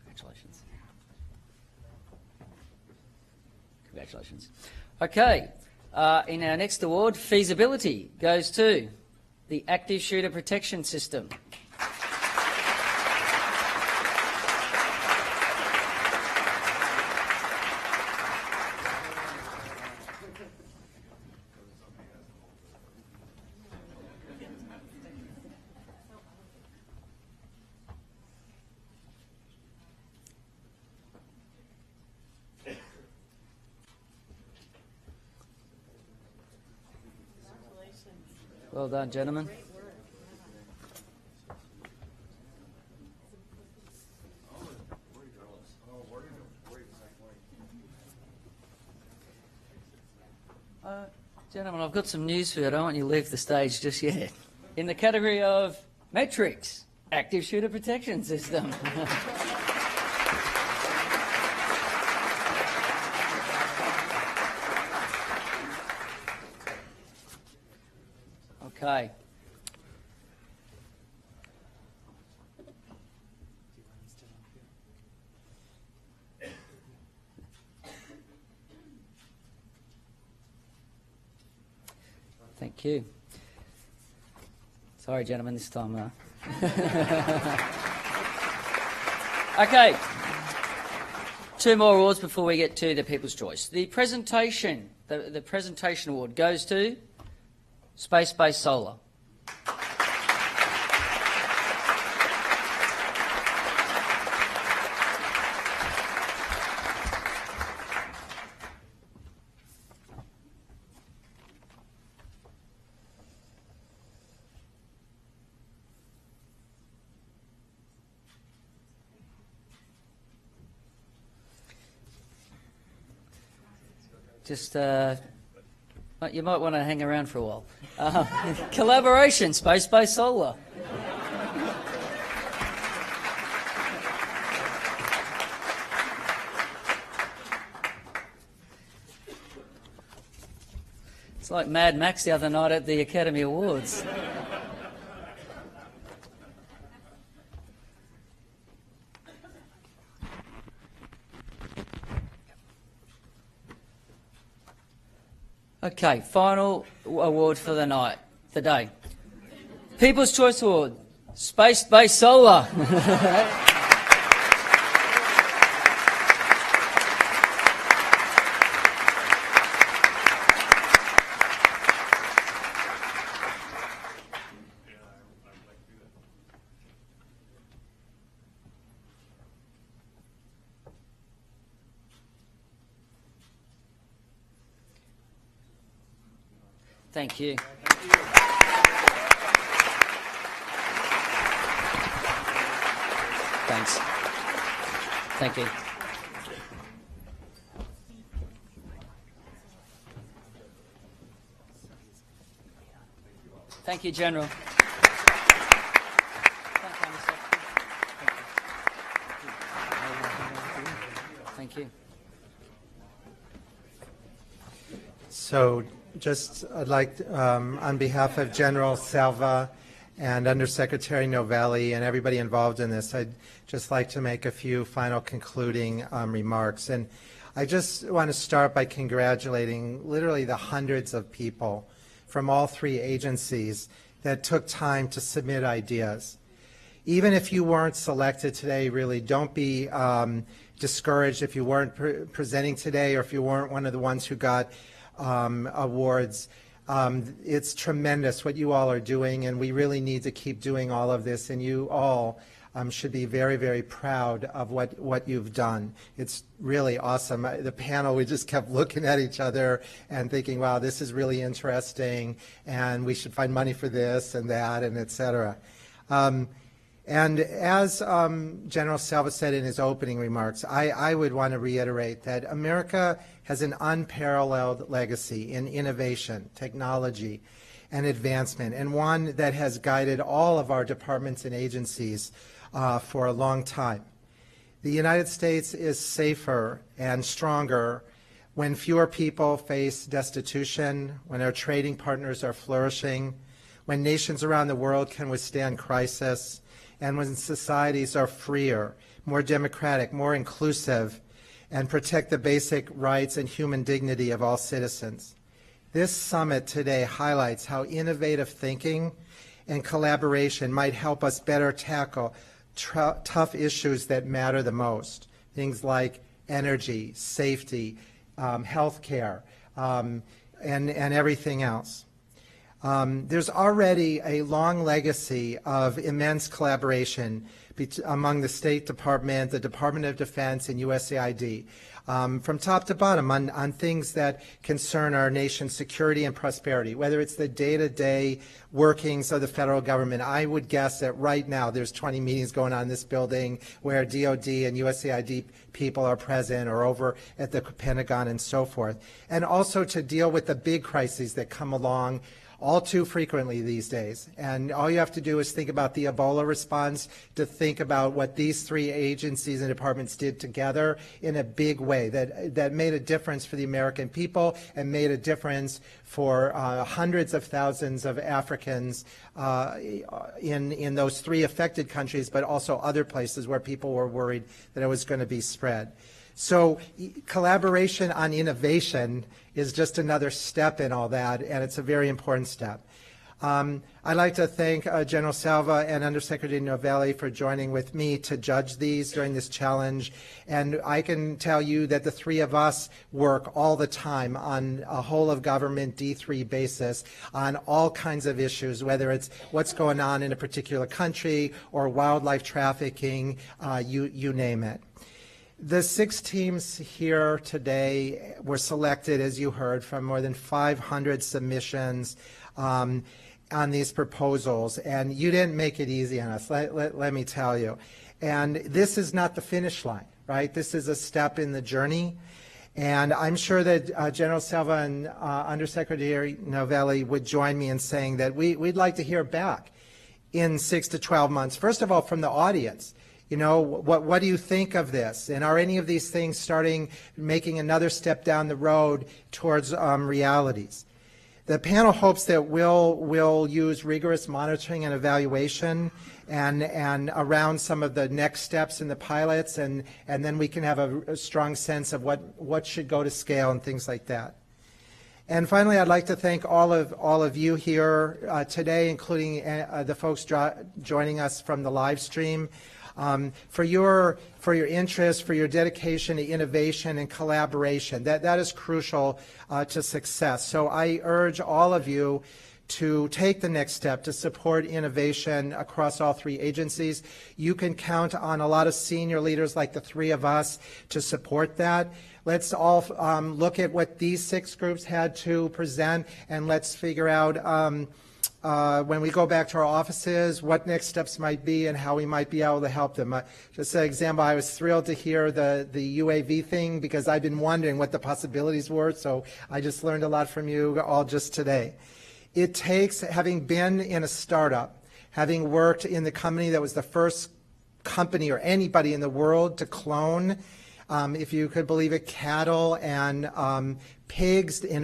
Congratulations. Congratulations. Okay, in our next award, feasibility goes to the Active Shooter Protection System. Well done, gentlemen. Gentlemen, I've got some news for you. I don't want you to leave the stage just yet. In the category of metrics, Active Shooter Protection System. Okay. Thank you. Sorry, gentlemen, this time. Okay. 2 more awards before we get to the People's Choice. The presentation award goes to Space-Based Solar. Just, you might want to hang around for a while. Collaboration, Space-Based Solar. It's like Mad Max the other night at the Academy Awards. Okay, final award for the night, the day. People's Choice Award, Space-Based Solar. Thank you. Thanks. Thank you. Thank you, General. Thank you. So just I'd like, on behalf of General Salva and Undersecretary Novelli and everybody involved in this, I'd just like to make a few final concluding remarks. And I just want to start by congratulating literally the hundreds of people from all 3 agencies that took time to submit ideas. Even if you weren't selected today, really don't be discouraged if you weren't presenting today or if you weren't one of the ones who got awards. It's tremendous what you all are doing, and we really need to keep doing all of this, and you all should be very, very proud of what you've done. It's really awesome. The panel, we just kept looking at each other and thinking, wow, this is really interesting, and we should find money for this and that, and et cetera. And as General Salva said in his opening remarks, I would want to reiterate that America has an unparalleled legacy in innovation, technology, and advancement, and one that has guided all of our departments and agencies for a long time. The United States is safer and stronger when fewer people face destitution, when our trading partners are flourishing, when nations around the world can withstand crisis, and when societies are freer, more democratic, more inclusive, and protect the basic rights and human dignity of all citizens. This summit today highlights how innovative thinking and collaboration might help us better tackle tough issues that matter the most, things like energy, safety, health care, and everything else. There's already a long legacy of immense collaboration among the State Department, the Department of Defense, and USAID, from top to bottom on things that concern our nation's security and prosperity, whether it's the day-to-day workings of the federal government. I would guess that right now there's 20 meetings going on in this building where DOD and USAID people are present or over at the Pentagon and so forth. And also to deal with the big crises that come along all too frequently these days. And all you have to do is think about the Ebola response, to think about what these 3 agencies and departments did together in a big way that made a difference for the American people and made a difference for hundreds of thousands of Africans in those 3 affected countries, but also other places where people were worried that it was going to be spread. So collaboration on innovation is just another step in all that, and it's a very important step. I'd like to thank General Salva and Undersecretary Novelli for joining with me to judge these during this challenge. And I can tell you that the three of us work all the time on a whole of government D3 basis on all kinds of issues, whether it's what's going on in a particular country or wildlife trafficking, you name it. The 6 teams here today were selected, as you heard, from more than 500 submissions on these proposals, and you didn't make it easy on us, let me tell you. And this is not the finish line, right? This is a step in the journey, and I'm sure that General Salva and Undersecretary Novelli would join me in saying that we'd like to hear back in 6 to 12 months, first of all, from the audience. You know, what do you think of this? And are any of these things making another step down the road towards realities? The panel hopes that we'll use rigorous monitoring and evaluation and around some of the next steps in the pilots, and then we can have a strong sense of what should go to scale and things like that. And finally, I'd like to thank all of you here today, including the folks joining us from the live stream. For your interest, for your dedication to innovation and collaboration. That is crucial to success. So I urge all of you to take the next step to support innovation across all 3 agencies. You can count on a lot of senior leaders like the 3 of us to support that. Let's all look at what these 6 groups had to present, and let's figure out when we go back to our offices, what next steps might be and how we might be able to help them. Just an example, I was thrilled to hear the UAV thing because I've been wondering what the possibilities were, so I just learned a lot from you all just today. It takes, having been in a startup, having worked in the company that was the first company or anybody in the world to clone, if you could believe it, cattle and pigs in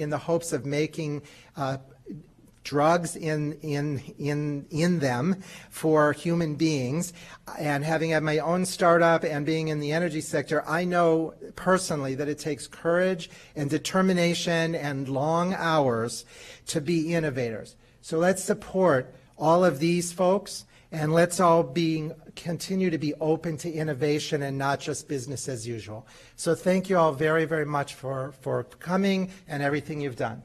the hopes of making drugs in them for human beings, and having had my own startup and being in the energy sector, I know personally that it takes courage and determination and long hours to be innovators. So let's support all of these folks, and let's all continue to be open to innovation and not just business as usual. So thank you all very, very much for coming and everything you've done.